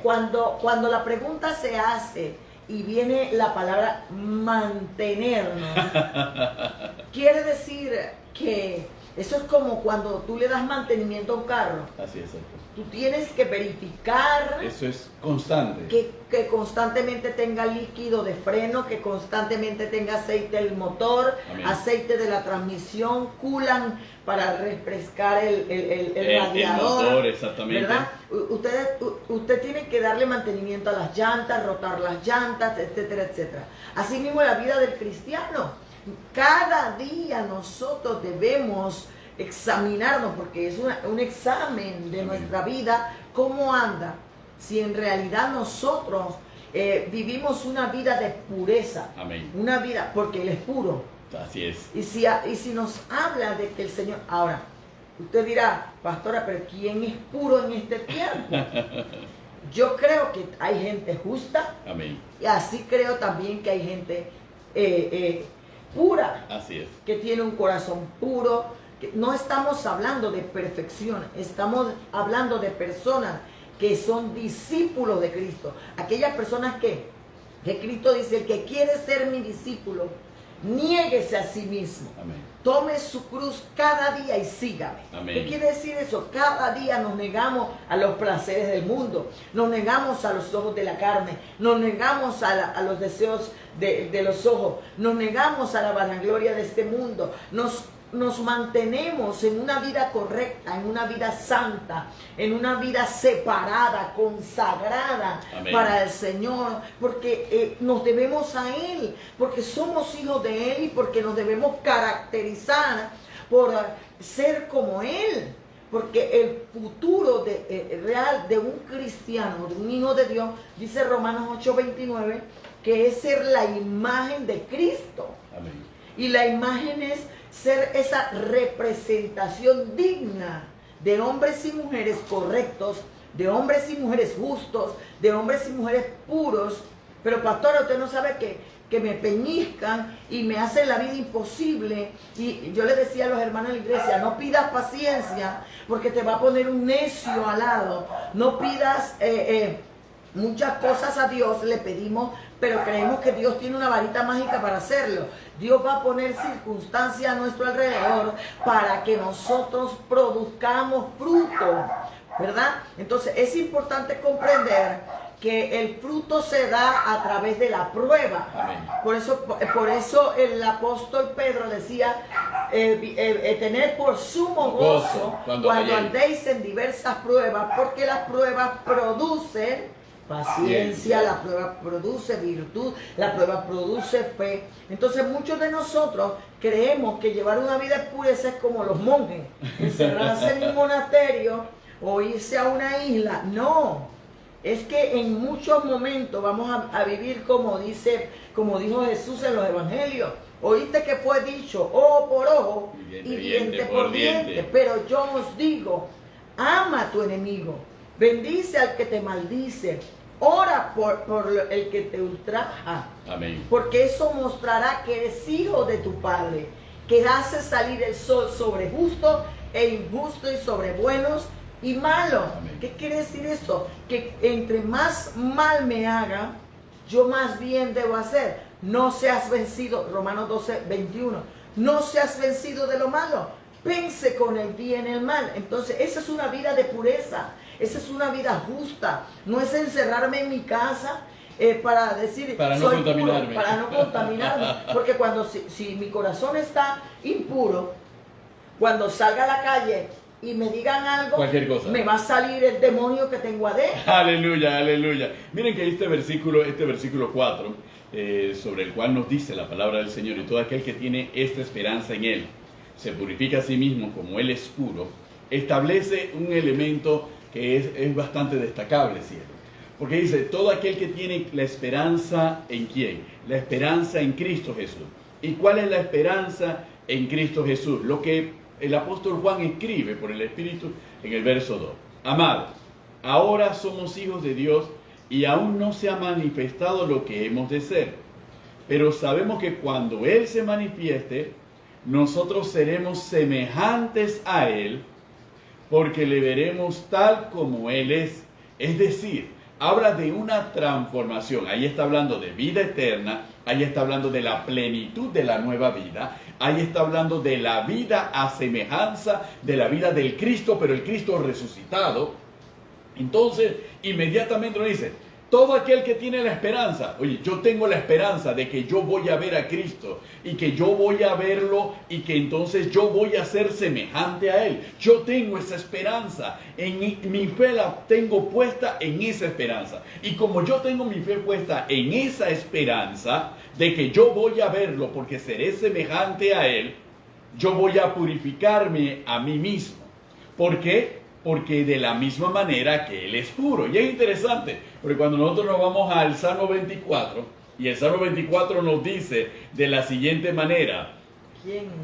Cuando la pregunta se hace y viene la palabra mantenernos, quiere decir que eso es como cuando tú le das mantenimiento a un carro. Así es. Tú tienes que verificar Eso es constante. que constantemente tenga líquido de freno, que constantemente tenga aceite del motor, Amén. aceite de la transmisión, culan para refrescar el radiador. El motor, exactamente. ¿Verdad? Usted tiene que darle mantenimiento a las llantas, rotar las llantas, etcétera, etcétera. Así mismo la vida del cristiano. Cada día nosotros debemos examinarnos, porque es un examen de nuestra vida, cómo anda, si en realidad nosotros vivimos una vida de pureza. Amén. Una vida, porque Él es puro. Así es. Y si nos habla de que el Señor, ahora, usted dirá, pastora, pero ¿quién es puro en este tiempo? Yo creo que hay gente justa. Amén. Y así creo también que hay gente pura, Así es. que tiene un corazón puro. Que no estamos hablando de perfección, estamos hablando de personas que son discípulos de Cristo. Aquellas personas que Cristo dice, el que quiere ser mi discípulo, niéguese a sí mismo. Amén. Tome su cruz cada día y sígame. Amén. ¿Qué quiere decir eso? Cada día nos negamos a los placeres del mundo, nos negamos a los ojos de la carne, nos negamos a los deseos de los ojos, nos negamos a la vanagloria de este mundo, nos mantenemos en una vida correcta, en una vida santa, en una vida separada, consagrada. Amén. Para el Señor, porque nos debemos a Él, porque somos hijos de Él y porque nos debemos caracterizar por ser como Él. Porque el futuro real de un cristiano, de un hijo de Dios, dice Romanos 8:29, que es ser la imagen de Cristo. Amén. Y la imagen es ser esa representación digna de hombres y mujeres correctos, de hombres y mujeres justos, de hombres y mujeres puros. Pero pastora, usted no sabe que me peñizcan y me hacen la vida imposible. Y yo le decía a los hermanos de la iglesia, no pidas paciencia porque te va a poner un necio al lado. No pidas muchas cosas a Dios, le pedimos, pero creemos que Dios tiene una varita mágica para hacerlo. Dios va a poner circunstancias a nuestro alrededor para que nosotros produzcamos fruto, ¿verdad? Entonces es importante comprender que el fruto se da a través de la prueba. Amén. Por eso el apóstol Pedro decía, tener por sumo gozo cuando andéis en diversas pruebas, porque las pruebas producen paciencia, la prueba produce virtud, la prueba produce fe. Entonces muchos de nosotros creemos que llevar una vida de pureza es como los monjes, encerrarse en un monasterio o irse a una isla. No, es que en muchos momentos vamos a vivir como dijo Jesús en los evangelios. Oíste que fue dicho, ojo por ojo y diente por diente. Pero yo os digo, ama a tu enemigo, bendice al que te maldice, ora por el que te ultraja. Amén. Porque eso mostrará que eres hijo de tu Padre, que hace salir el sol sobre justo e injusto y sobre buenos y malos. Amén. ¿Qué quiere decir esto? Que entre más mal me haga, yo más bien debo hacer. No seas vencido, Romanos 12:21. No seas vencido de lo malo, vence con el bien el mal. Entonces esa es una vida de pureza. Esa es una vida justa. No es encerrarme en mi casa para decir para no contaminarme. Puro, para no contaminarme. Porque si mi corazón está impuro, cuando salga a la calle y me digan algo, cualquier cosa, me va a salir el demonio que tengo adentro. Aleluya, aleluya. Miren que este versículo 4, sobre el cual nos dice la palabra del Señor, y todo aquel que tiene esta esperanza en Él, se purifica a sí mismo como Él es puro, establece un elemento que es bastante destacable, ¿cierto? Porque dice, todo aquel que tiene la esperanza en ¿quién? La esperanza en Cristo Jesús. ¿Y cuál es la esperanza en Cristo Jesús? Lo que el apóstol Juan escribe por el Espíritu en el verso 2. Amados, ahora somos hijos de Dios y aún no se ha manifestado lo que hemos de ser. Pero sabemos que cuando Él se manifieste, nosotros seremos semejantes a Él, porque le veremos tal como Él es. Es decir, habla de una transformación. Ahí está hablando de vida eterna, ahí está hablando de la plenitud de la nueva vida, ahí está hablando de la vida a semejanza de la vida del Cristo, pero el Cristo resucitado. Entonces, inmediatamente nos dice, todo aquel que tiene la esperanza, oye, yo tengo la esperanza de que yo voy a ver a Cristo y que yo voy a verlo y que entonces yo voy a ser semejante a Él. Yo tengo esa esperanza, mi fe la tengo puesta en esa esperanza. Y como yo tengo mi fe puesta en esa esperanza de que yo voy a verlo porque seré semejante a Él, yo voy a purificarme a mí mismo. ¿Por qué? Porque de la misma manera que Él es puro. Y es interesante, porque cuando nosotros nos vamos al Salmo 24, y el Salmo 24 nos dice de la siguiente manera,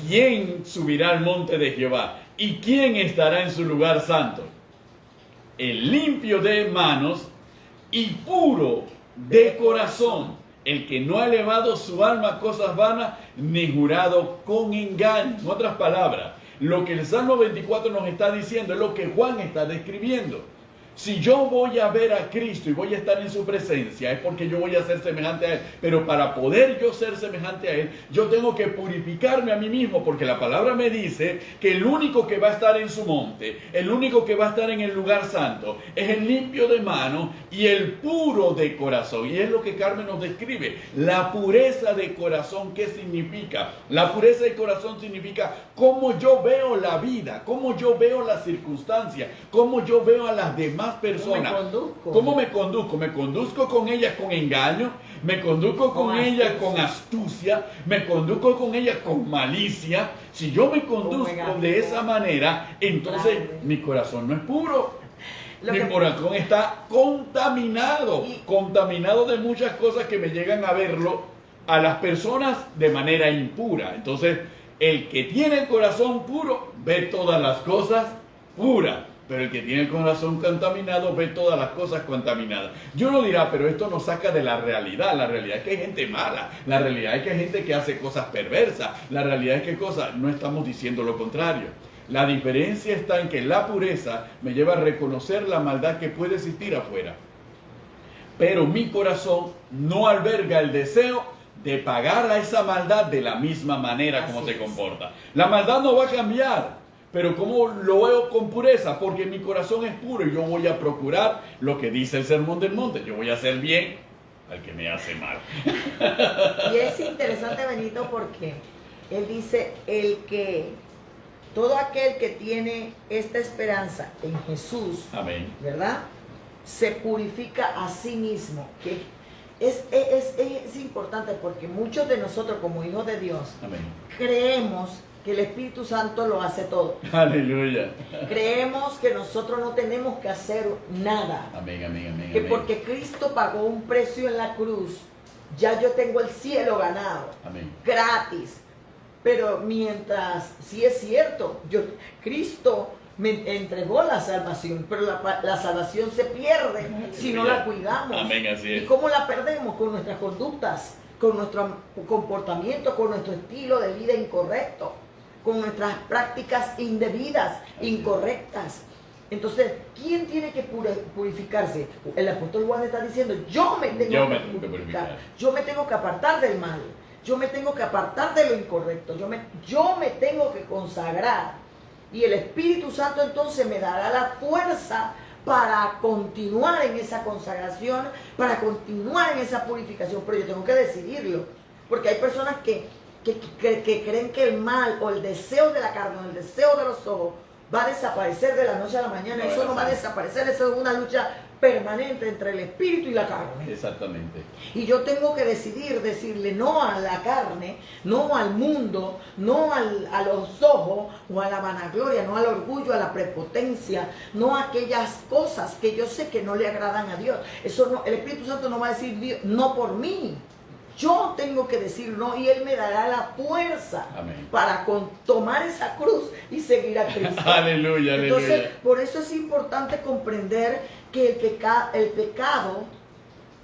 ¿quién subirá al monte de Jehová? ¿Y quién estará en su lugar santo? El limpio de manos y puro de corazón, el que no ha elevado su alma a cosas vanas, ni jurado con engaño. En otras palabras, lo que el Salmo 24 nos está diciendo es lo que Juan está describiendo. Si yo voy a ver a Cristo y voy a estar en su presencia, es porque yo voy a ser semejante a Él. Pero para poder yo ser semejante a Él, yo tengo que purificarme a mí mismo, porque la palabra me dice que el único que va a estar en su monte, el único que va a estar en el lugar santo, es el limpio de mano y el puro de corazón. Y es lo que Carmen nos describe, la pureza de corazón. ¿Qué significa? La pureza de corazón significa cómo yo veo la vida, cómo yo veo las circunstancias, cómo yo veo a las demás personas. ¿Cómo me conduzco? ¿Me conduzco con ellas con engaño? ¿Me conduzco con ellas con astucia? ¿Me conduzco con ellas con malicia? Si yo me conduzco de esa manera, entonces mi corazón no es puro. Mi corazón está contaminado, contaminado de muchas cosas que me llegan a verlo a las personas de manera impura. Entonces, el que tiene el corazón puro ve todas las cosas puras. Pero el que tiene el corazón contaminado ve todas las cosas contaminadas. Yo no dirá, pero esto nos saca de la realidad. La realidad es que hay gente mala. La realidad es que hay gente que hace cosas perversas. La realidad es que no estamos diciendo lo contrario. La diferencia está en que la pureza me lleva a reconocer la maldad que puede existir afuera. Pero mi corazón no alberga el deseo de pagar a esa maldad de la misma manera como se comporta. La maldad no va a cambiar. Pero ¿cómo lo veo con pureza? Porque mi corazón es puro y yo voy a procurar lo que dice el Sermón del Monte. Yo voy a hacer bien al que me hace mal. Y es interesante, Benito, porque él dice, todo aquel que tiene esta esperanza en Jesús, amén, ¿verdad? Se purifica a sí mismo. Que es importante porque muchos de nosotros como hijos de Dios, amén, creemos que el Espíritu Santo lo hace todo. Aleluya. Creemos que nosotros no tenemos que hacer nada. Amén, amén, amén. Que porque Cristo pagó un precio en la cruz, ya yo tengo el cielo ganado. Amén. Gratis. Pero mientras, sí es cierto, Cristo me entregó la salvación, pero la salvación se pierde si no la cuidamos. Amén, así es. ¿Y cómo la perdemos? Con nuestras conductas, con nuestro comportamiento, con nuestro estilo de vida incorrecto, con nuestras prácticas indebidas, incorrectas. Entonces, ¿quién tiene que purificarse? El apóstol Juan está diciendo, yo me tengo que purificar, yo me tengo que apartar del mal, yo me tengo que apartar de lo incorrecto, yo me tengo que consagrar. Y el Espíritu Santo entonces me dará la fuerza para continuar en esa consagración, para continuar en esa purificación. Pero yo tengo que decidirlo, porque hay personas que creen que el mal o el deseo de la carne o el deseo de los ojos va a desaparecer de la noche a la mañana. Eso no va a desaparecer, eso es una lucha permanente entre el espíritu y la carne. Exactamente. Y yo tengo que decirle no a la carne, no al mundo, no a los ojos o a la vanagloria, no al orgullo, a la prepotencia, no a aquellas cosas que yo sé que no le agradan a Dios. Eso no, el Espíritu Santo no va a decir no por mí. Yo tengo que decir no y Él me dará la fuerza, amén, para tomar esa cruz y seguir a Cristo. Aleluya, entonces, aleluya. Por eso es importante comprender que el pecado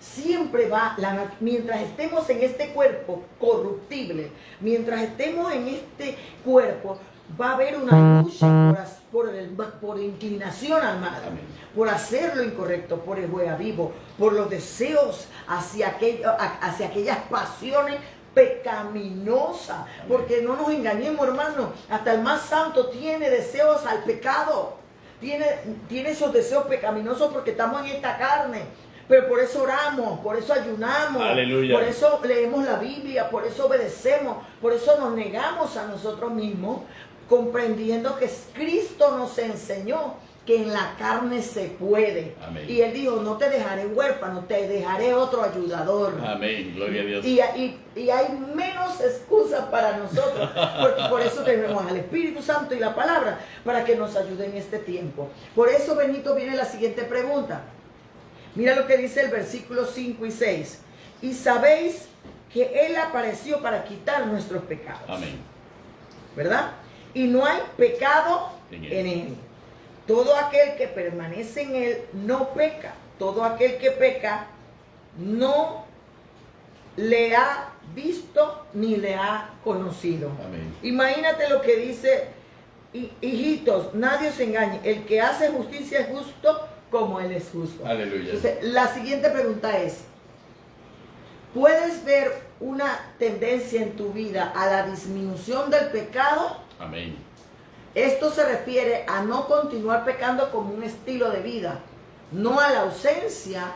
siempre va, mientras estemos en este cuerpo corruptible, mientras estemos en este cuerpo, va a haber una lucha por inclinación al mal, amén, por hacer lo incorrecto, por el juega vivo, por los deseos hacia aquellas pasiones pecaminosas. Amén. Porque no nos engañemos, hermano, hasta el más santo tiene deseos al pecado, tiene esos deseos pecaminosos porque estamos en esta carne. Pero por eso oramos, por eso ayunamos, aleluya, por eso leemos la Biblia, por eso obedecemos, por eso nos negamos a nosotros mismos, comprendiendo que Cristo nos enseñó que en la carne se puede. Amén. Y Él dijo, no te dejaré huérfano, te dejaré otro ayudador. Amén, gloria a Dios. Y hay menos excusas para nosotros, porque por eso tenemos al Espíritu Santo y la palabra, para que nos ayude en este tiempo. Por eso, Benito, viene la siguiente pregunta. Mira lo que dice el versículo 5 y 6. Y sabéis que Él apareció para quitar nuestros pecados. Amén. ¿Verdad? Y no hay pecado en Él. Todo aquel que permanece en Él no peca. Todo aquel que peca no le ha visto ni le ha conocido. Amén. Imagínate lo que dice, hijitos, nadie os engañe, el que hace justicia es justo como él es justo. Aleluya. Entonces, la siguiente pregunta es, ¿puedes ver una tendencia en tu vida a la disminución del pecado? Amén. Esto se refiere a no continuar pecando como un estilo de vida, no a la ausencia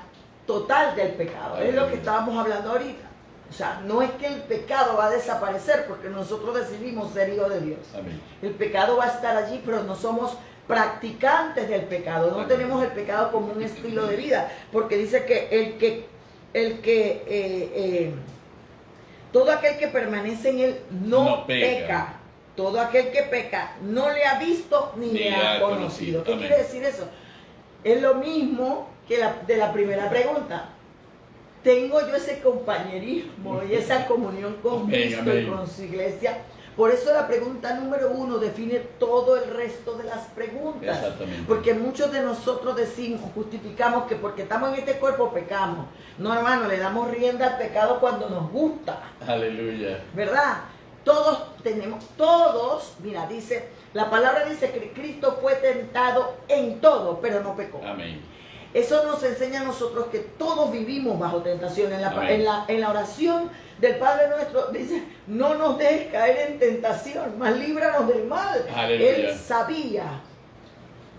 total del pecado. Es lo que estábamos hablando ahorita. O sea, no es que el pecado va a desaparecer porque nosotros decidimos ser hijos de Dios. Amén. El pecado va a estar allí, pero no somos practicantes del pecado. No Amén. Tenemos el pecado como un estilo de vida, porque dice que todo aquel que permanece en él no peca. Todo aquel que peca no le ha visto ni le ha conocido. ¿Qué quiere decir eso? Es lo mismo que de la primera pregunta. Tengo yo ese compañerismo y esa comunión con Cristo y con su iglesia. Por eso la pregunta número 1 define todo el resto de las preguntas. Exactamente. Porque muchos de nosotros justificamos que porque estamos en este cuerpo pecamos. No, hermano, le damos rienda al pecado cuando nos gusta. Aleluya. ¿Verdad? Mira, dice, la palabra dice que Cristo fue tentado en todo, pero no pecó. Amén. Eso nos enseña a nosotros que todos vivimos bajo tentación. En la oración del Padre nuestro dice, no nos dejes caer en tentación, mas líbranos del mal. Aleluya.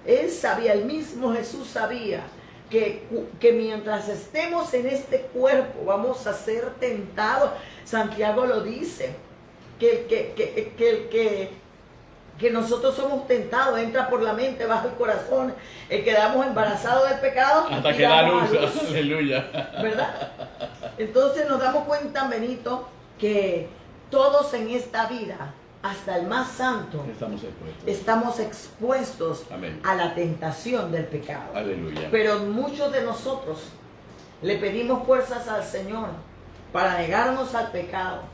Él sabía, el mismo Jesús sabía que mientras estemos en este cuerpo vamos a ser tentados. Santiago lo dice, que nosotros somos tentados, entra por la mente, bajo el corazón, quedamos embarazados del pecado hasta que da luz. Aleluya. ¿Verdad? Entonces nos damos cuenta, Benito, que todos en esta vida, hasta el más santo, estamos expuestos Amén. A la tentación del pecado. Aleluya. Pero muchos de nosotros le pedimos fuerzas al Señor para negarnos al pecado,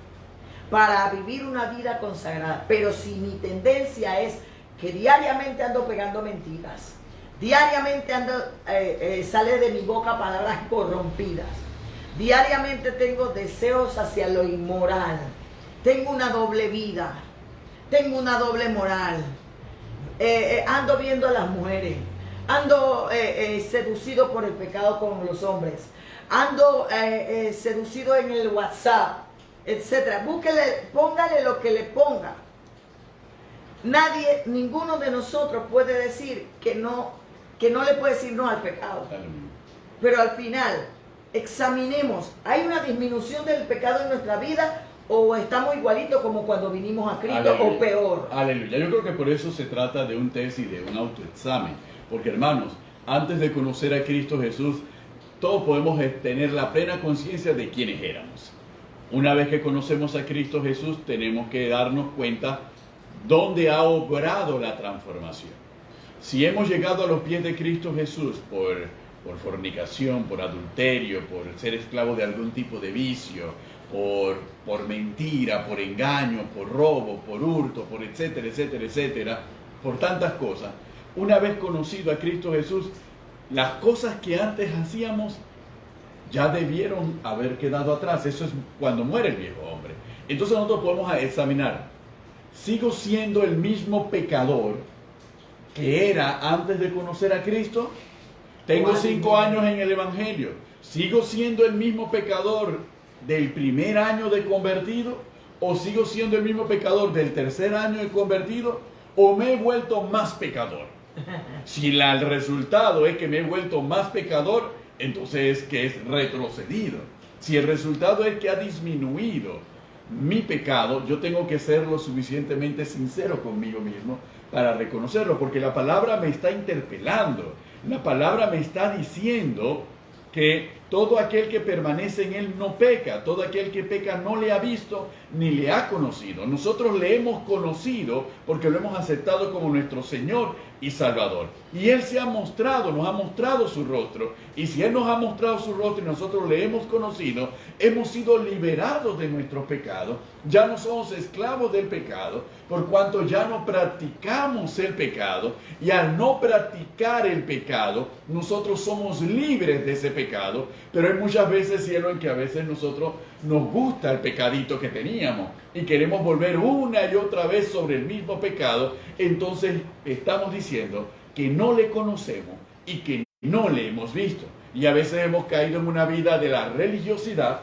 para vivir una vida consagrada. Pero si mi tendencia es que diariamente ando pegando mentiras, diariamente sale de mi boca palabras corrompidas, diariamente tengo deseos hacia lo inmoral, tengo una doble vida, tengo una doble moral, ando viendo a las mujeres, ando seducido por el pecado con los hombres, ando seducido en el WhatsApp, etcétera. Póngale lo que le ponga. Ninguno de nosotros puede decir que no le puede decir no al pecado. Pero al final, examinemos, ¿hay una disminución del pecado en nuestra vida o estamos igualitos como cuando vinimos a Cristo? Aleluya. O peor? Aleluya. Yo creo que por eso se trata de un test y de un autoexamen. Porque, hermanos, antes de conocer a Cristo Jesús, todos podemos tener la plena conciencia de quiénes éramos. Una vez que conocemos a Cristo Jesús, tenemos que darnos cuenta dónde ha obrado la transformación. Si hemos llegado a los pies de Cristo Jesús por fornicación, por adulterio, por ser esclavo de algún tipo de vicio, por mentira, por engaño, por robo, por hurto, por etcétera, etcétera, etcétera, por tantas cosas, una vez conocido a Cristo Jesús, las cosas que antes hacíamos ya debieron haber quedado atrás. Eso es cuando muere el viejo hombre. Entonces nosotros podemos examinar, ¿sigo siendo el mismo pecador que era antes de conocer a Cristo? Tengo 5 años en el Evangelio. ¿Sigo siendo el mismo pecador del primer año de convertido? ¿O sigo siendo el mismo pecador del tercer año de convertido? ¿O me he vuelto más pecador? Si el resultado es que me he vuelto más pecador, entonces es que es retrocedido. Si el resultado es que ha disminuido mi pecado, yo tengo que ser lo suficientemente sincero conmigo mismo para reconocerlo, porque la palabra me está interpelando, la palabra me está diciendo que todo aquel que permanece en él no peca, todo aquel que peca no le ha visto ni le ha conocido. Nosotros le hemos conocido porque lo hemos aceptado como nuestro Señor y Salvador. Y Él se ha mostrado, nos ha mostrado su rostro Y si Él nos ha mostrado su rostro y nosotros le hemos conocido, hemos sido liberados de nuestros pecados. Ya no somos esclavos del pecado, por cuanto ya no practicamos el pecado. Y al no practicar el pecado, nosotros somos libres de ese pecado. Pero hay muchas veces, cielo, en que a veces nosotros nos gusta el pecadito que teníamos y queremos volver una y otra vez sobre el mismo pecado. Entonces estamos diciendo que no le conocemos y que no le hemos visto. Y a veces hemos caído en una vida de la religiosidad,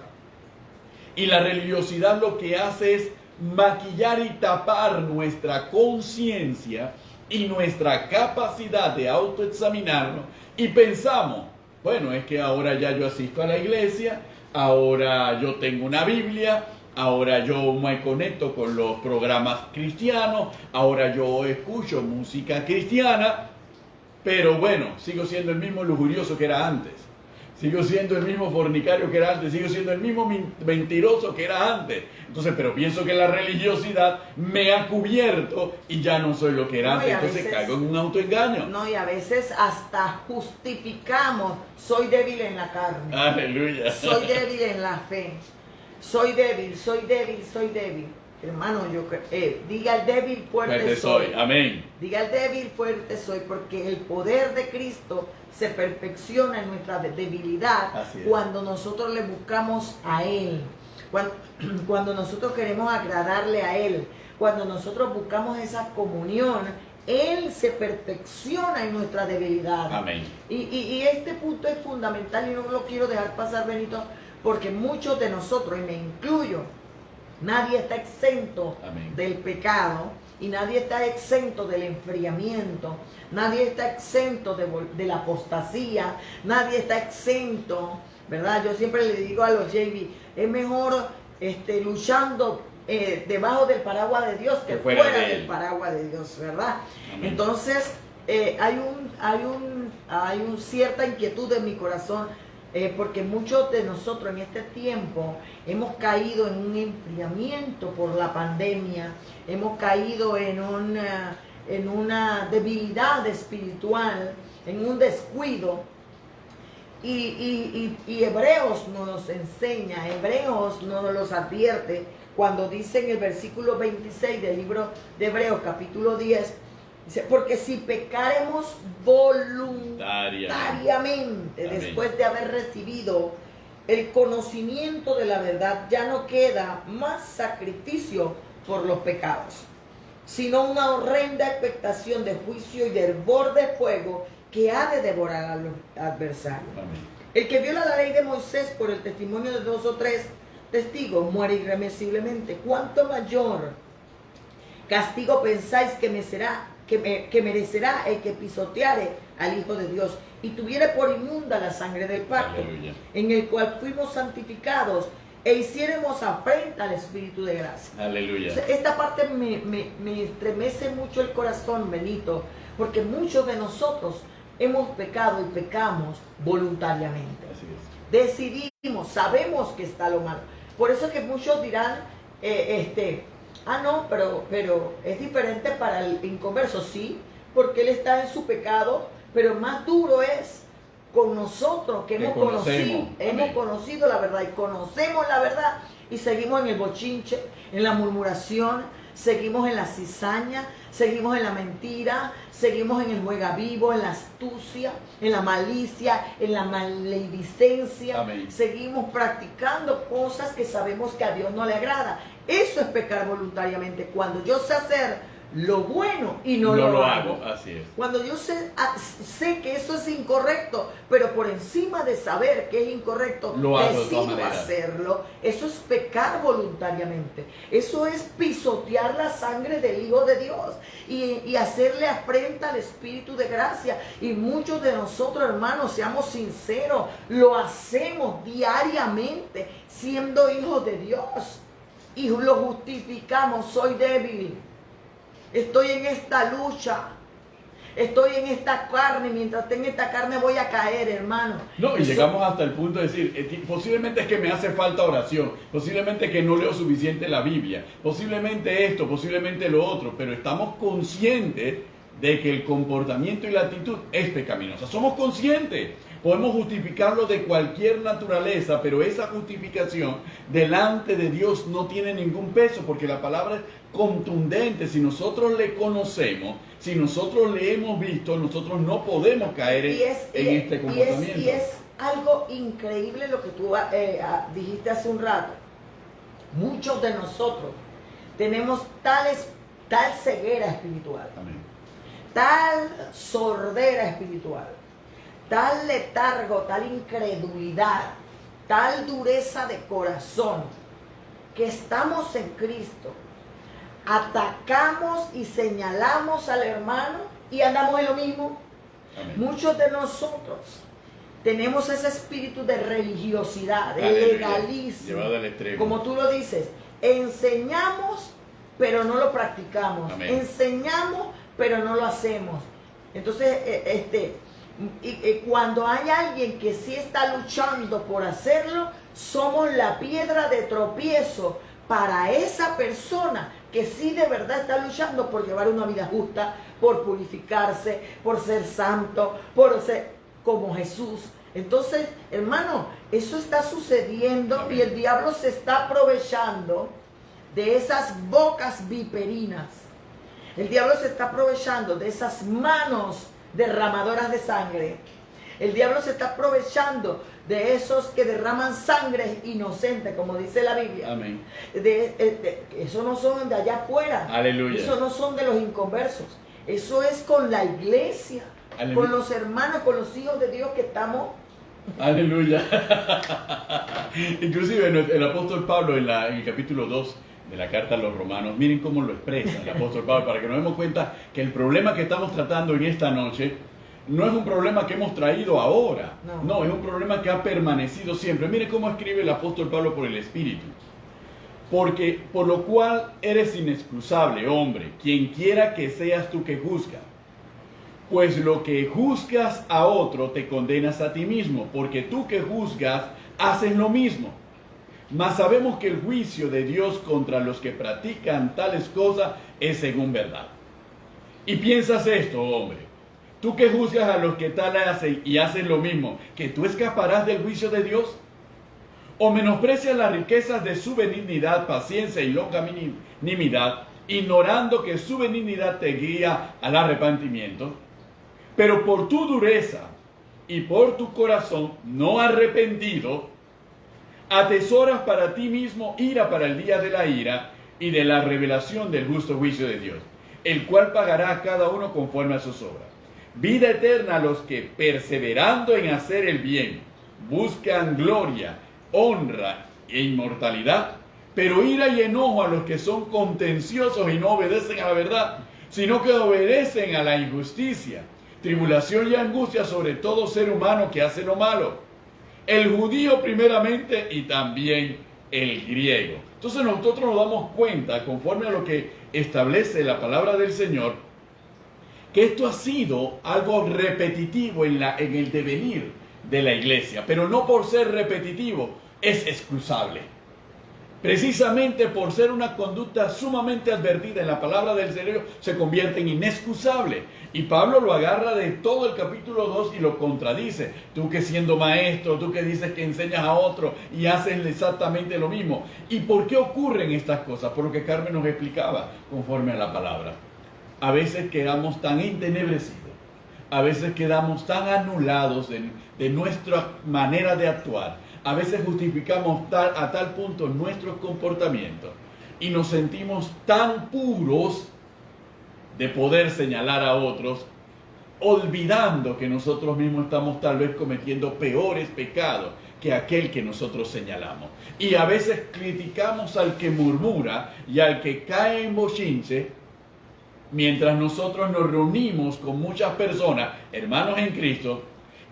y la religiosidad lo que hace es maquillar y tapar nuestra conciencia y nuestra capacidad de autoexaminarnos, y pensamos, bueno, es que ahora ya yo asisto a la iglesia, ahora yo tengo una Biblia, ahora yo me conecto con los programas cristianos, ahora yo escucho música cristiana. Pero bueno, sigo siendo el mismo lujurioso que era antes. Sigo siendo el mismo fornicario que era antes. Sigo siendo el mismo mentiroso que era antes. Entonces, pero pienso que la religiosidad me ha cubierto y ya no soy lo que era antes. Entonces caigo en un autoengaño. No, y a veces hasta justificamos. Soy débil en la carne. Aleluya. Soy débil en la fe. Soy débil, soy débil, soy débil. Hermano, diga el débil, fuerte soy. Amén. Diga el débil, fuerte soy, porque el poder de Cristo se perfecciona en nuestra debilidad cuando nosotros le buscamos a Él, cuando nosotros queremos agradarle a Él, cuando nosotros buscamos esa comunión. Él se perfecciona en nuestra debilidad. Amén. Y este punto es fundamental y no lo quiero dejar pasar, Benito, porque muchos de nosotros, y me incluyo, nadie está exento del pecado y nadie está exento del enfriamiento, nadie está exento de la apostasía, nadie está exento, ¿verdad? Yo siempre le digo a los JV, es mejor luchando debajo del paraguas de Dios que fuera del paraguas de Dios, ¿verdad? Amén. Entonces, hay una cierta inquietud en mi corazón, porque muchos de nosotros en este tiempo hemos caído en un enfriamiento por la pandemia, hemos caído en una debilidad espiritual, en un descuido. Y Hebreos nos enseña, Hebreos nos los advierte, cuando dice en el versículo 26 del libro de Hebreos, capítulo 10, dice, porque si pecaremos voluntariamente después de haber recibido el conocimiento de la verdad, ya no queda más sacrificio por los pecados, sino una horrenda expectación de juicio y de hervor de fuego que ha de devorar al adversario. Amén. El que viola la ley de Moisés por el testimonio de 2 o 3 testigos muere irremisiblemente. ¿Cuánto mayor castigo pensáis que merecerá el que pisoteare al Hijo de Dios y tuviere por inmunda la sangre del pacto, aleluya, en el cual fuimos santificados e hiciéremos afrenta al Espíritu de gracia? Aleluya. Esta parte me estremece mucho el corazón, Benito, porque muchos de nosotros hemos pecado y pecamos voluntariamente. Así es. Decidimos, sabemos que está lo malo. Por eso que muchos dirán, no, pero es diferente para el inconverso. Sí, porque él está en su pecado, pero más duro es con nosotros que hemos conocido la verdad y conocemos la verdad y seguimos en el bochinche, en la murmuración, seguimos en la cizaña, seguimos en la mentira, seguimos en el juega vivo, en la astucia, en la malicia, en la maledicencia. Amén. Seguimos practicando cosas que sabemos que a Dios no le agrada. Eso es pecar voluntariamente, cuando yo sé hacer lo bueno y no lo hago. Así es. Cuando yo sé que eso es incorrecto, pero por encima de saber que es incorrecto, decido hacerlo. Eso es pecar voluntariamente. Eso es pisotear la sangre del Hijo de Dios y hacerle afrenta al Espíritu de gracia. Y muchos de nosotros, hermanos, seamos sinceros, lo hacemos diariamente siendo hijos de Dios y lo justificamos. Soy débil, estoy en esta lucha, estoy en esta carne, mientras tenga esta carne voy a caer, hermano. No, y llegamos hasta el punto de decir, posiblemente es que me hace falta oración, posiblemente que no leo suficiente la Biblia, posiblemente esto, posiblemente lo otro, pero estamos conscientes de que el comportamiento y la actitud es pecaminosa. Somos conscientes, Podemos justificarlo de cualquier naturaleza, pero esa justificación delante de Dios no tiene ningún peso, porque la palabra es contundente. Si nosotros le conocemos, si nosotros le hemos visto, nosotros no podemos caer en este comportamiento. Y es algo increíble lo que tú dijiste hace un rato. Muchos de nosotros tenemos tal ceguera espiritual, Amén, tal sordera espiritual, tal letargo, tal incredulidad, tal dureza de corazón, que estamos en Cristo, atacamos y señalamos al hermano y andamos en lo mismo. amén. Muchos de nosotros tenemos ese espíritu de religiosidad, de Aleluya. legalismo, Llevado al extremo. como tú lo dices, enseñamos pero no lo practicamos, Amén. enseñamos pero no lo hacemos. Entonces, cuando hay alguien que sí está luchando por hacerlo, somos la piedra de tropiezo para esa persona que sí de verdad está luchando por llevar una vida justa, por purificarse, por ser santo, por ser como Jesús. Entonces, hermano, eso está sucediendo. Amén. Y el diablo se está aprovechando de esas bocas viperinas. El diablo se está aprovechando de esas manos derramadoras de sangre. El diablo se está aprovechando de esos que derraman sangre inocente, como dice la Biblia. Amén. Eso no son de allá afuera. Aleluya. Eso no son de los inconversos. Eso es con la iglesia, Aleluya. con los hermanos, con los hijos de Dios que estamos. Aleluya. Inclusive el apóstol Pablo en el capítulo 2 de la carta a los romanos, miren cómo lo expresa el apóstol Pablo, para que nos demos cuenta que el problema que estamos tratando en esta noche no es un problema que hemos traído ahora, no, es un problema que ha permanecido siempre. Miren cómo escribe el apóstol Pablo por el Espíritu. Porque por lo cual eres inexcusable, hombre, quien quiera que seas tú que juzga. Pues lo que juzgas a otro te condenas a ti mismo, porque tú que juzgas haces lo mismo. Mas sabemos que el juicio de Dios contra los que practican tales cosas es según verdad. Y piensas esto, hombre, tú que juzgas a los que tal hacen y hacen lo mismo, ¿que tú escaparás del juicio de Dios? ¿O menosprecias las riquezas de su benignidad, paciencia y longanimidad, ignorando que su benignidad te guía al arrepentimiento? Pero por tu dureza y por tu corazón no arrepentido, atesoras para ti mismo ira para el día de la ira y de la revelación del justo juicio de Dios, el cual pagará a cada uno conforme a sus obras. Vida eterna a los que, perseverando en hacer el bien, buscan gloria, honra e inmortalidad, pero ira y enojo a los que son contenciosos y no obedecen a la verdad, sino que obedecen a la injusticia, tribulación y angustia sobre todo ser humano que hace lo malo, el judío primeramente y también el griego. Entonces nosotros nos damos cuenta, conforme a lo que establece la palabra del Señor, que esto ha sido algo repetitivo en el devenir de la iglesia, pero no por ser repetitivo es excusable. Precisamente por ser una conducta sumamente advertida en la palabra del Señor, se convierte en inexcusable. Y Pablo lo agarra de todo el capítulo 2 y lo contradice. Tú que siendo maestro, tú que dices que enseñas a otro y haces exactamente lo mismo. ¿Y por qué ocurren estas cosas? Por lo que Carmen nos explicaba conforme a la palabra. A veces quedamos tan entenebrecidos, a veces quedamos tan anulados de nuestra manera de actuar. A veces justificamos a tal punto nuestros comportamientos y nos sentimos tan puros de poder señalar a otros, olvidando que nosotros mismos estamos tal vez cometiendo peores pecados que aquel que nosotros señalamos. Y a veces criticamos al que murmura y al que cae en bochinche, mientras nosotros nos reunimos con muchas personas, hermanos en Cristo,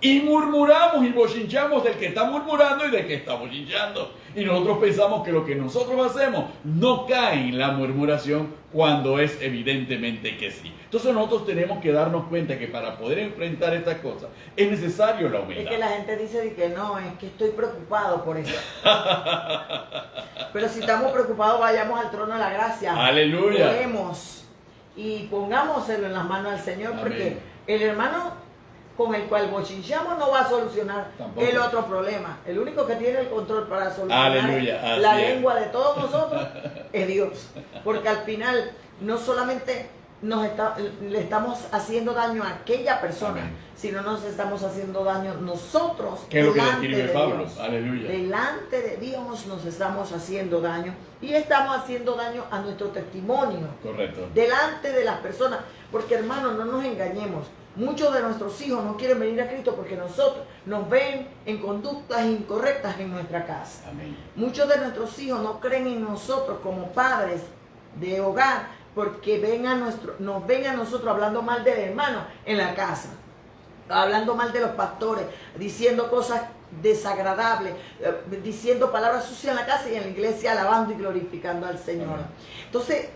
y murmuramos y bochinchamos del que está murmurando y del que está bochinchando. Y nosotros pensamos que lo que nosotros hacemos no cae en la murmuración cuando es evidentemente que sí. Entonces nosotros tenemos que darnos cuenta que para poder enfrentar estas cosas es necesario la humildad. Es que la gente dice que no, es que estoy preocupado por eso. Pero si estamos preocupados, vayamos al trono de la gracia. Aleluya. Oremos y pongámoselo en las manos del Señor. Amén. Porque el hermano con el cual bochinchamos no va a solucionar Tampoco. el otro problema. El único que tiene el control para solucionar Aleluya, la así es. lengua de todos nosotros es Dios. Porque al final no solamente le estamos haciendo daño a aquella persona, Amén. sino nos estamos haciendo daño nosotros. ¿Qué es lo que delante describe de Pablo? Dios. Aleluya. Delante de Dios nos estamos haciendo daño y estamos haciendo daño a nuestro testimonio. Correcto. Delante de las personas. Porque hermanos, no nos engañemos. Muchos de nuestros hijos no quieren venir a Cristo porque nosotros nos ven en conductas incorrectas en nuestra casa. Amén. Muchos de nuestros hijos no creen en nosotros como padres de hogar porque nos ven a nosotros hablando mal del hermano en la casa, hablando mal de los pastores, diciendo cosas desagradables, diciendo palabras sucias en la casa y en la iglesia alabando y glorificando al Señor. Entonces,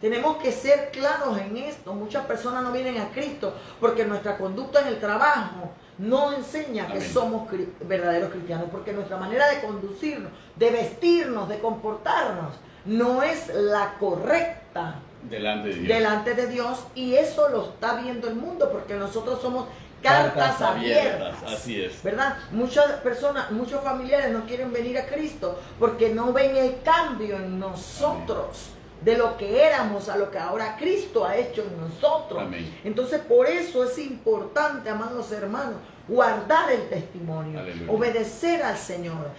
tenemos que ser claros en esto. Muchas personas no vienen a Cristo porque nuestra conducta en el trabajo no enseña que Amén. somos verdaderos cristianos, porque nuestra manera de conducirnos, de vestirnos, de comportarnos, no es la correcta Delante de Dios. delante de Dios, y eso lo está viendo el mundo porque nosotros somos cartas abiertas. Así es. ¿Verdad? Muchas personas, muchos familiares no quieren venir a Cristo porque no ven el cambio en nosotros. De lo que éramos a lo que ahora Cristo ha hecho en nosotros. Amén. Entonces, por eso es importante, amados hermanos, guardar el testimonio, Aleluya. obedecer al Señor,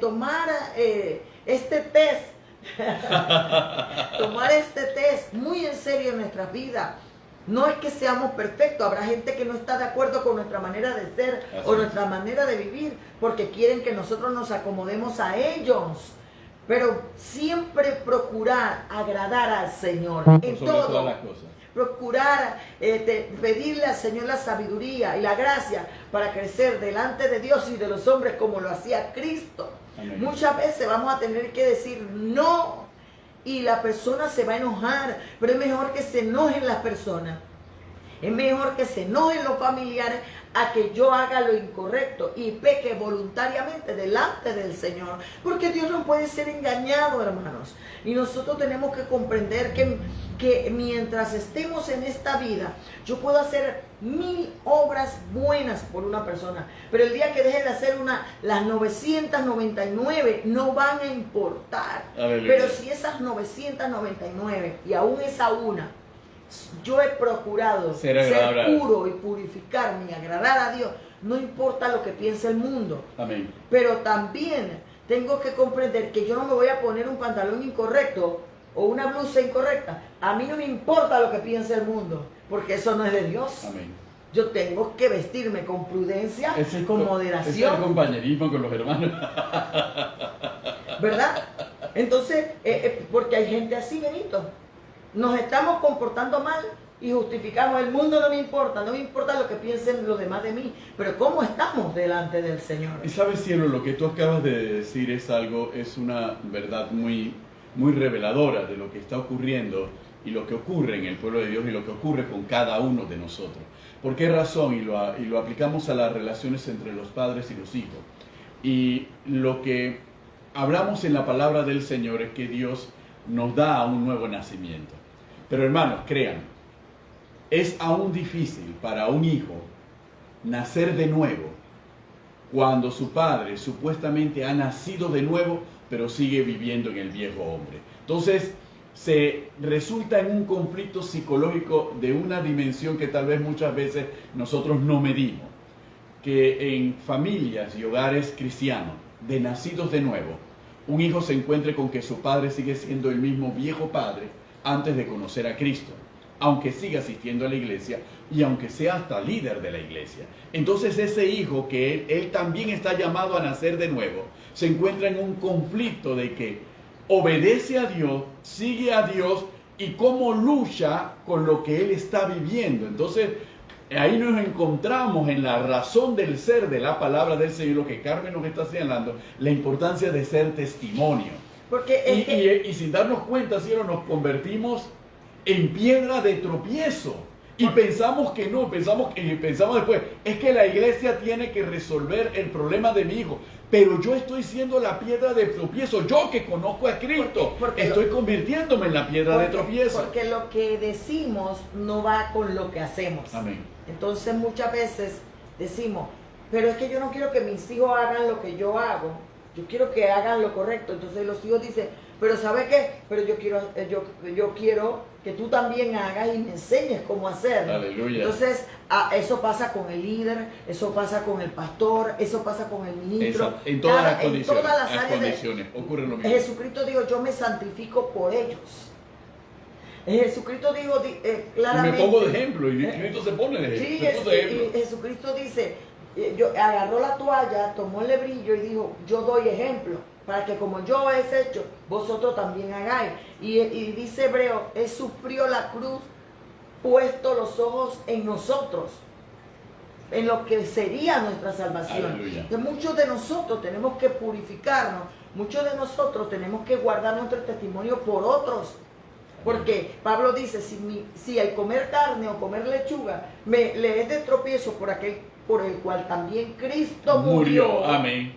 tomar este test, tomar este test muy en serio en nuestras vidas. No es que seamos perfectos, habrá gente que no está de acuerdo con nuestra manera de ser Así o es. nuestra manera de vivir, porque quieren que nosotros nos acomodemos a ellos. Pero siempre procurar agradar al Señor en Por sobre todo. todas las cosas. Procurar pedirle al Señor la sabiduría y la gracia para crecer delante de Dios y de los hombres como lo hacía Cristo. Amén. Muchas veces vamos a tener que decir no y la persona se va a enojar, pero es mejor que se enojen las personas. Es mejor que se enojen los familiares a que yo haga lo incorrecto y peque voluntariamente delante del Señor. Porque Dios no puede ser engañado, hermanos. Y nosotros tenemos que comprender que mientras estemos en esta vida, yo puedo hacer 1000 obras buenas por una persona. Pero el día que deje de hacer las 999 no van a importar. Aleluya. Pero si esas 999 y aún esa una, yo he procurado Ser agradable a ser Dios. puro y purificarme y agradar a Dios, no importa lo que piense el mundo. Amén. Pero también tengo que comprender que yo no me voy a poner un pantalón incorrecto o una blusa incorrecta. A mí no me importa lo que piense el mundo, porque eso no es de Dios. Amén. Yo tengo que vestirme con prudencia, Ese es con ese es el moderación, compañerismo con los hermanos. ¿verdad? Entonces, porque hay gente así, Benito. Nos estamos comportando mal y justificamos, el mundo no me importa lo que piensen los demás de mí, pero ¿cómo estamos delante del Señor? Y sabes, cielo, lo que tú acabas de decir es una verdad muy, muy reveladora de lo que está ocurriendo y lo que ocurre en el pueblo de Dios y lo que ocurre con cada uno de nosotros. ¿Por qué razón? Y lo aplicamos a las relaciones entre los padres y los hijos. Y lo que hablamos en la palabra del Señor es que Dios nos da un nuevo nacimiento. Pero hermanos, crean, es aún difícil para un hijo nacer de nuevo cuando su padre supuestamente ha nacido de nuevo, pero sigue viviendo en el viejo hombre. Entonces, se resulta en un conflicto psicológico de una dimensión que tal vez muchas veces nosotros no medimos. Que en familias y hogares cristianos, de nacidos de nuevo, un hijo se encuentre con que su padre sigue siendo el mismo viejo padre antes de conocer a Cristo, aunque siga asistiendo a la iglesia y aunque sea hasta líder de la iglesia. Entonces ese hijo que él también está llamado a nacer de nuevo, se encuentra en un conflicto de que obedece a Dios, sigue a Dios y cómo lucha con lo que él está viviendo. Entonces ahí nos encontramos en la razón del ser de la palabra del Señor, lo que Carmen nos está señalando, la importancia de ser testimonio. Porque Y sin darnos cuenta, cielo, nos convertimos en piedra de tropiezo. Y pensamos que no, pensamos después, es que la iglesia tiene que resolver el problema de mi hijo. Pero yo estoy siendo la piedra de tropiezo. Yo que conozco a Cristo, Porque estoy convirtiéndome en la piedra de tropiezo. Porque lo que decimos no va con lo que hacemos. Amén. Entonces muchas veces decimos, pero es que yo no quiero que mis hijos hagan lo que yo hago, yo quiero que hagan lo correcto. Entonces los hijos dicen, pero ¿sabe qué? Pero yo quiero que tú también hagas y me enseñes cómo hacerlo. Aleluya. Entonces eso pasa con el líder, eso pasa con el pastor, eso pasa con el ministro. En todas las en condiciones, todas las áreas ocurre lo mismo. Jesucristo dijo, yo me santifico por ellos. Jesucristo dijo claramente. Y me pongo de ejemplo, y Cristo se pone de Sí, ejemplo. y Jesucristo dice, agarró la toalla, tomó el lebrillo y dijo, yo doy ejemplo, para que como yo he hecho, vosotros también hagáis. Y dice Hebreo, Él sufrió la cruz, puesto los ojos en nosotros, en lo que sería nuestra salvación. Aleluya. Entonces, muchos de nosotros tenemos que purificarnos, muchos de nosotros tenemos que guardar nuestro testimonio por otros. Porque Pablo dice, si el comer carne o comer lechuga le es de tropiezo por el cual también Cristo murió. Amén.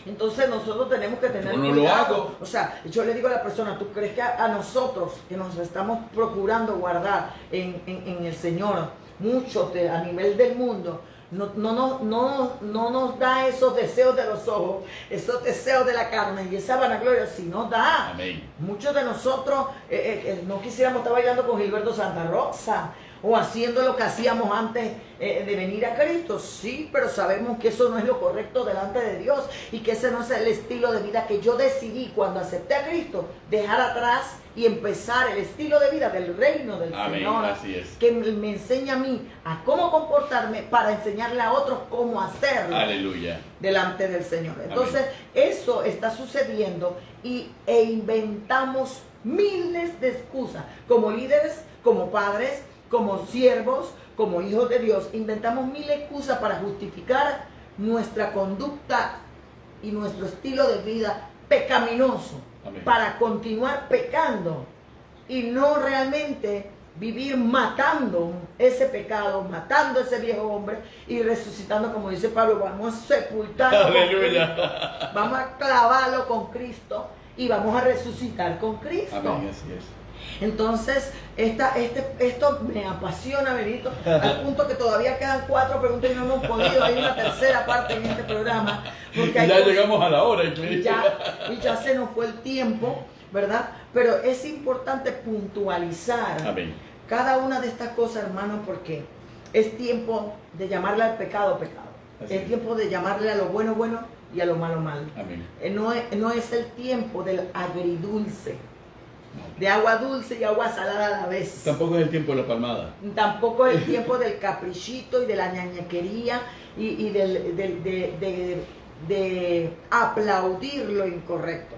Entonces nosotros tenemos que tener Yo no cuidado. lo hago. O sea, yo le digo a la persona, ¿tú crees que a nosotros que nos estamos procurando guardar en el Señor, muchos a nivel del mundo, no nos da esos deseos de los ojos, esos deseos de la carne y esa vanagloria, si nos da? Amén. Muchos de nosotros no quisiéramos estar bailando con Gilberto Santa Rosa o haciendo lo que hacíamos antes de venir a Cristo. Sí, pero sabemos que eso no es lo correcto delante de Dios y que ese no es el estilo de vida que yo decidí cuando acepté a Cristo, dejar atrás y empezar el estilo de vida del reino del Amén, Señor, así es. que me enseña a mí a cómo comportarme para enseñarle a otros cómo hacerlo. Aleluya. Delante del Señor. Entonces, eso está sucediendo e inventamos miles de excusas. Como líderes, como padres, como siervos, como hijos de Dios, inventamos mil excusas para justificar nuestra conducta y nuestro estilo de vida pecaminoso. Amén. Para continuar pecando y no realmente vivir matando ese pecado, matando ese viejo hombre y resucitando, como dice Pablo, vamos a sepultarlo. Aleluya. Con Cristo, vamos a clavarlo con Cristo y vamos a resucitar con Cristo. Amén, así es. Entonces, esto me apasiona, Benito, al punto que todavía quedan 4 preguntas y no hemos podido. Hay una tercera parte en este programa. Porque Y ya llegamos a la hora. y ya se nos fue el tiempo, ¿verdad? Pero es importante puntualizar Amén. cada una de estas cosas, hermano, porque es tiempo de llamarle al pecado, pecado. Así Es es. tiempo de llamarle a lo bueno, bueno y a lo malo, malo. Amén. No es el tiempo del agridulce, de agua dulce y agua salada a la vez. Tampoco es el tiempo de la palmada. Tampoco es el tiempo del caprichito y de la ñañequería y de aplaudir lo incorrecto.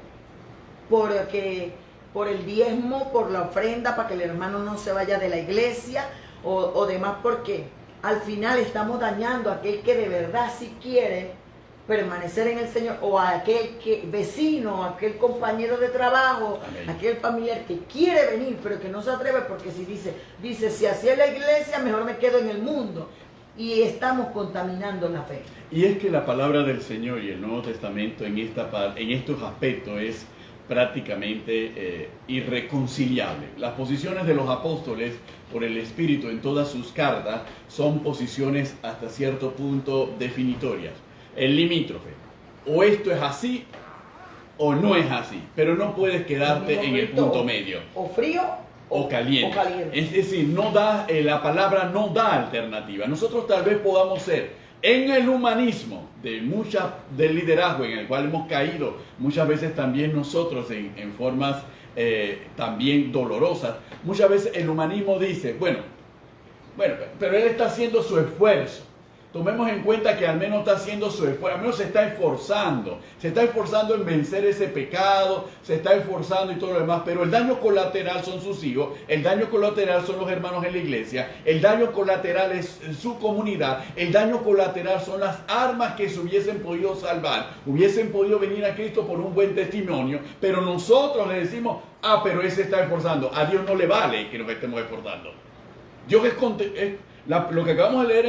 Porque por el diezmo, por la ofrenda, para que el hermano no se vaya de la iglesia o demás, porque al final estamos dañando a aquel que de verdad sí quiere permanecer en el Señor, o a aquel vecino, aquel compañero de trabajo, Amén. aquel familiar que quiere venir, pero que no se atreve porque si dice, si así es la iglesia, mejor me quedo en el mundo. Y estamos contaminando la fe. Y es que la palabra del Señor y el Nuevo Testamento en estos aspectos es prácticamente irreconciliable. Las posiciones de los apóstoles por el Espíritu en todas sus cartas son posiciones hasta cierto punto definitorias. El limítrofe. O esto es así o no es así. Pero no puedes quedarte en el punto medio. O frío O caliente. O caliente. Es decir, no da, la palabra no da alternativa. Nosotros tal vez podamos ser en el humanismo del liderazgo en el cual hemos caído muchas veces también nosotros en formas también dolorosas. Muchas veces el humanismo dice, bueno, pero él está haciendo su esfuerzo. Tomemos en cuenta que al menos está haciendo su esfuerzo, al menos se está esforzando en vencer ese pecado, se está esforzando y todo lo demás, pero el daño colateral son sus hijos, el daño colateral son los hermanos en la iglesia, el daño colateral es su comunidad, el daño colateral son las armas que se hubiesen podido salvar, hubiesen podido venir a Cristo por un buen testimonio, pero nosotros le decimos, pero él se está esforzando, a Dios no le vale que nos estemos esforzando. Dios lo que acabamos de leer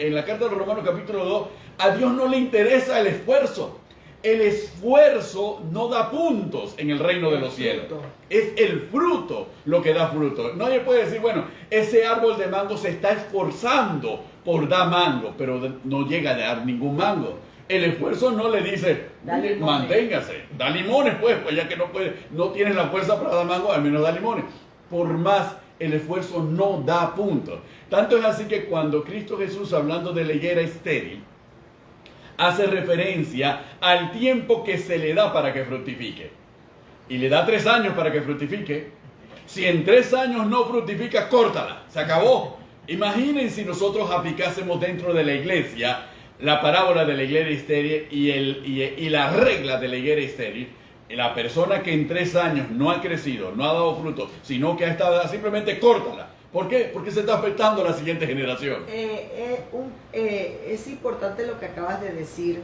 en la carta de los Romanos capítulo 2, a Dios no le interesa el esfuerzo. el esfuerzo no da puntos en el reino de los cielos. Es el fruto lo que da fruto. Nadie puede decir, bueno, ese árbol de mango se está esforzando por dar mango, pero no llega a dar ningún mango. El esfuerzo no le dice, manténgase, da limones pues ya que no tienes la fuerza para dar mango, al menos da limones. Por más, el esfuerzo no da puntos. Tanto es así que cuando Cristo Jesús, hablando de la higuera estéril, hace referencia al tiempo que se le da para que fructifique. Y le da 3 años para que fructifique. Si en 3 años no fructifica, córtala, se acabó. Imaginen si nosotros aplicásemos dentro de la iglesia la parábola de la higuera estéril y la regla de la higuera estéril. La persona que en 3 años no ha crecido, no ha dado fruto, sino que ha estado, simplemente córtala. ¿Por qué? Porque se está afectando a la siguiente generación. Es importante lo que acabas de decir,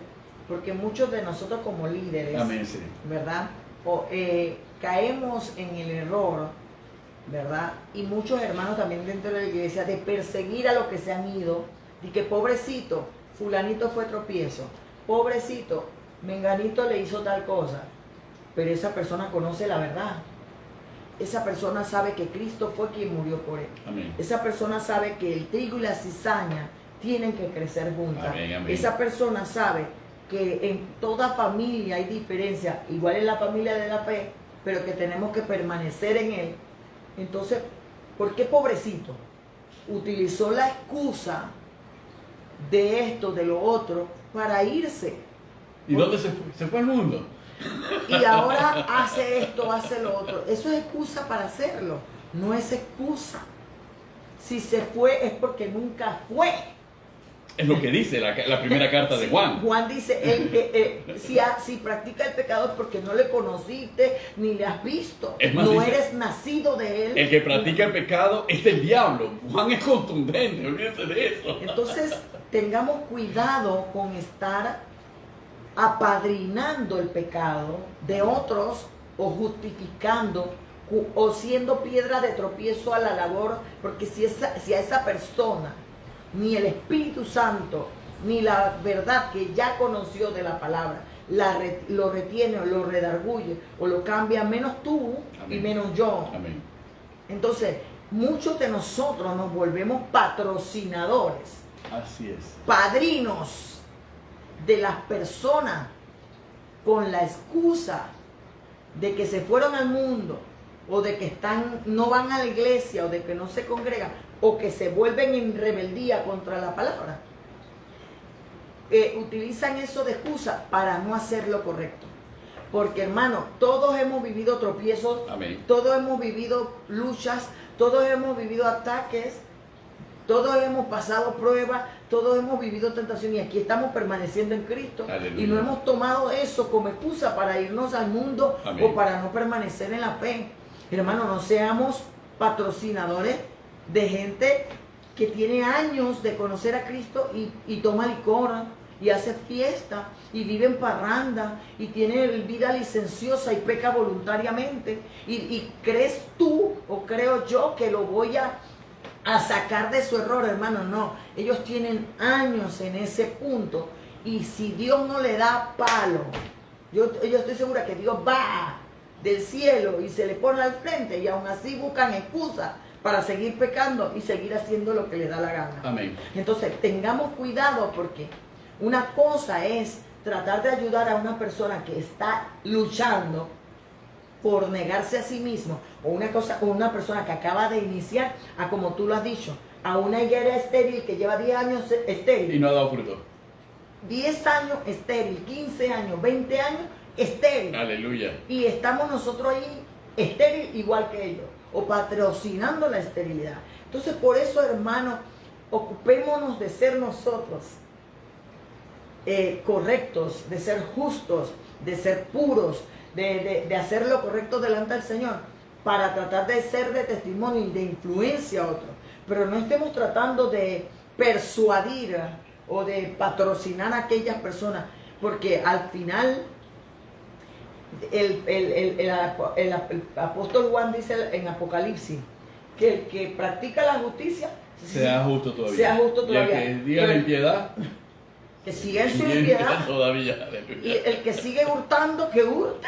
porque muchos de nosotros como líderes, amén, sí, ¿verdad? Caemos en el error, ¿verdad? Y muchos hermanos también dentro de la iglesia, de perseguir a los que se han ido, y que pobrecito, fulanito fue tropiezo, pobrecito, menganito le hizo tal cosa, pero esa persona conoce la verdad. Esa persona sabe que Cristo fue quien murió por él. Amén. Esa persona sabe que el trigo y la cizaña tienen que crecer juntas. Amén, amén. Esa persona sabe que en toda familia hay diferencia, igual en la familia de la fe, pero que tenemos que permanecer en él. Entonces, ¿por qué pobrecito? Utilizó la excusa de esto, de lo otro, para irse. ¿Y dónde se fue? Se fue al mundo. Y ahora hace esto, hace lo otro. Eso es excusa para hacerlo, no es excusa. Si se fue es porque nunca fue. Es lo que dice la primera carta de Juan. Juan dice, si practica el pecado es porque no le conociste ni le has visto. Es más, no dice, eres nacido de él. El que practica el pecado es del diablo. Juan es contundente, olvídense de eso. Entonces, tengamos cuidado con estar apadrinando el pecado de otros o justificando o siendo piedra de tropiezo a la labor, porque si a esa persona ni el Espíritu Santo ni la verdad que ya conoció de la palabra lo retiene o lo redarguye o lo cambia, menos tú, amén, y menos yo. Amén. Entonces muchos de nosotros nos volvemos patrocinadores, así es, padrinos de las personas con la excusa de que se fueron al mundo o de que no van a la iglesia o de que no se congregan o que se vuelven en rebeldía contra la palabra. Utilizan eso de excusa para no hacer lo correcto. Porque hermano, todos hemos vivido tropiezos, amén, todos hemos vivido luchas, todos hemos vivido ataques, todos hemos pasado pruebas, todos hemos vivido tentación y aquí estamos permaneciendo en Cristo. Aleluya. Y no hemos tomado eso como excusa para irnos al mundo, amén, o para no permanecer en la fe. Hermano, no seamos patrocinadores de gente que tiene años de conocer a Cristo y toma licor y hace fiesta y vive en parranda y tiene vida licenciosa y peca voluntariamente y crees tú o creo yo que lo voy a sacar de su error, hermano. No, ellos tienen años en ese punto y si Dios no le da palo, yo estoy segura que Dios va del cielo y se le pone al frente y aún así buscan excusas para seguir pecando y seguir haciendo lo que le da la gana. Amén. Entonces tengamos cuidado, porque una cosa es tratar de ayudar a una persona que está luchando por negarse a sí mismo, o una persona que acaba de iniciar, a como tú lo has dicho, a una higuera estéril que lleva 10 años estéril. Y no ha dado fruto. 10 años estéril, 15 años, 20 años estéril. Aleluya. Y estamos nosotros ahí estéril igual que ellos, o patrocinando la esterilidad. Entonces, por eso, hermanos, ocupémonos de ser nosotros correctos, de ser justos, de ser puros, de hacer lo correcto delante del Señor, para tratar de ser de testimonio y de influencia a otros. Pero no estemos tratando de persuadir o de patrocinar a aquellas personas, porque al final el apóstol Juan dice en Apocalipsis que el que practica la justicia sea justo todavía. Sea justo todavía. Y el que diga la impiedad Que siga en su Bien, impiedad. todavía, Y aleluya. el que sigue hurtando, que hurte.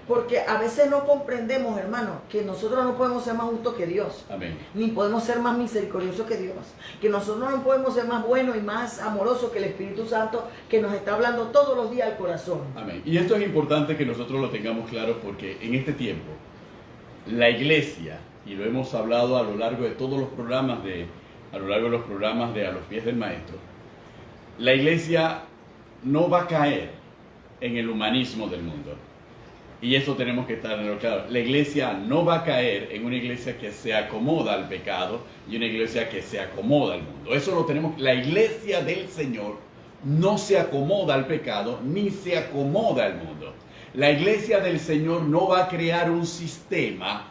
Porque a veces no comprendemos, hermano, que nosotros no podemos ser más justos que Dios. Amén. Ni podemos ser más misericordiosos que Dios. Que nosotros no podemos ser más buenos y más amorosos que el Espíritu Santo, que nos está hablando todos los días al corazón. Amén. Y esto es importante que nosotros lo tengamos claro porque en este tiempo la iglesia, y lo hemos hablado a lo largo de todos los programas de A los pies del maestro, la iglesia no va a caer en el humanismo del mundo. Y eso tenemos que estar en lo claro. La iglesia no va a caer en una iglesia que se acomoda al pecado y una iglesia que se acomoda al mundo. Eso lo tenemos. La iglesia del Señor no se acomoda al pecado ni se acomoda al mundo. La iglesia del Señor no va a crear un sistema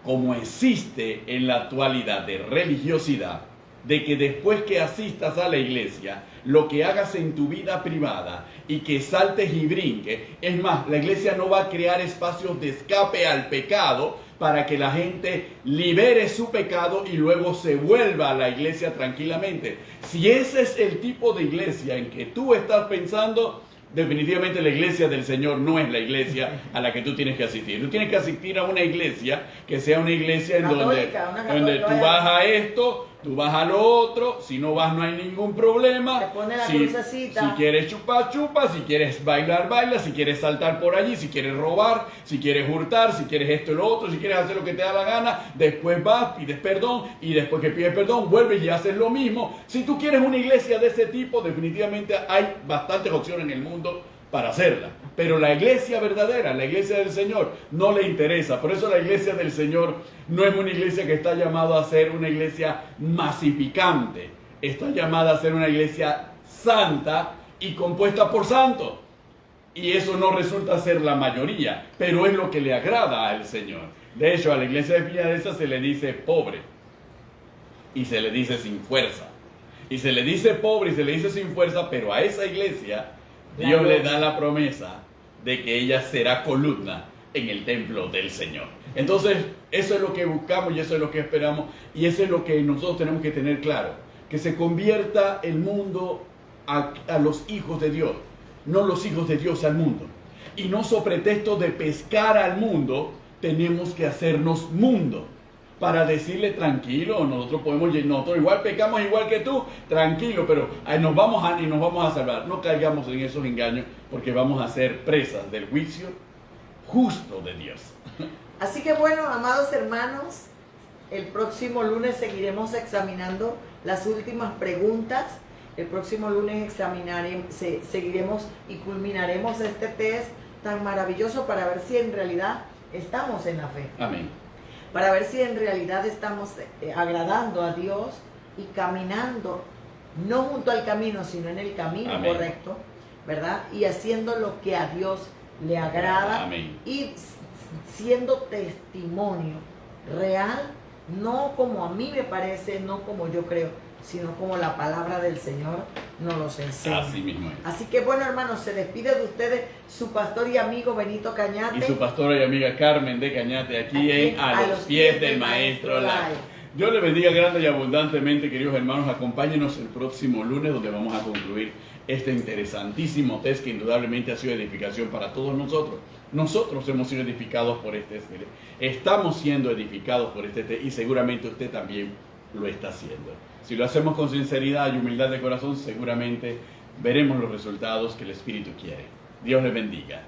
como existe en la actualidad de religiosidad, de que después que asistas a la iglesia, lo que hagas en tu vida privada y que saltes y brinques, es más, la iglesia no va a crear espacios de escape al pecado para que la gente libere su pecado y luego se vuelva a la iglesia tranquilamente. Si ese es el tipo de iglesia en que tú estás pensando, definitivamente la iglesia del Señor no es la iglesia a la que tú tienes que asistir. Tú tienes que asistir a una iglesia que sea una iglesia en Católica, donde tú vas a esto, tú vas a lo otro. Si no vas, no hay ningún problema. Te pone la Si crucecita. quieres chupar, chupa. Si quieres bailar, baila. Si quieres saltar por allí, si quieres robar, si quieres hurtar, si quieres esto y lo otro, si quieres hacer lo que te da la gana, después vas, pides perdón y después que pides perdón, vuelves y haces lo mismo. Si tú quieres una iglesia de ese tipo, definitivamente hay bastantes opciones en el mundo para hacerla. Pero la iglesia verdadera, la iglesia del Señor, no le interesa. Por eso la iglesia del Señor no es una iglesia que está llamada a ser una iglesia masificante. Está llamada a ser una iglesia santa y compuesta por santos. Y eso no resulta ser la mayoría, pero es lo que le agrada al Señor. De hecho, a la iglesia de Filadelfia se le dice pobre y se le dice sin fuerza. Y se le dice pobre y se le dice sin fuerza, pero a esa iglesia Dios le da la promesa de que ella será columna en el templo del Señor. Entonces, eso es lo que buscamos y eso es lo que esperamos y eso es lo que nosotros tenemos que tener claro. Que se convierta el mundo a los hijos de Dios, no los hijos de Dios al mundo. Y no sobre pretexto de pescar al mundo, tenemos que hacernos mundo. Para decirle tranquilo, nosotros igual pecamos igual que tú, tranquilo, pero nos vamos a salvar. No caigamos en esos engaños porque vamos a ser presas del juicio justo de Dios. Así que bueno, amados hermanos, el próximo lunes seguiremos examinando las últimas preguntas. El próximo lunes seguiremos y culminaremos este test tan maravilloso para ver si en realidad estamos en la fe. Amén. Para ver si en realidad estamos agradando a Dios y caminando, no junto al camino, sino en el camino Amén. correcto, ¿verdad? Y haciendo lo que a Dios le agrada. Amén. Y siendo testimonio real, no como a mí me parece, no como yo creo, sino como la palabra del Señor nos los enseña. Así mismo es. Así que bueno, hermanos, se despide de ustedes su pastor y amigo Benito Cañate. Y su pastora y amiga Carmen de Cañate, aquí en A los pies del Maestro Live. Dios les bendiga grande y abundantemente, queridos hermanos. Acompáñenos el próximo lunes, donde vamos a concluir este interesantísimo test que indudablemente ha sido edificación para todos nosotros. Nosotros hemos sido edificados por este test. Estamos siendo edificados por este test y seguramente usted también lo está haciendo. Si lo hacemos con sinceridad y humildad de corazón, seguramente veremos los resultados que el Espíritu quiere. Dios les bendiga.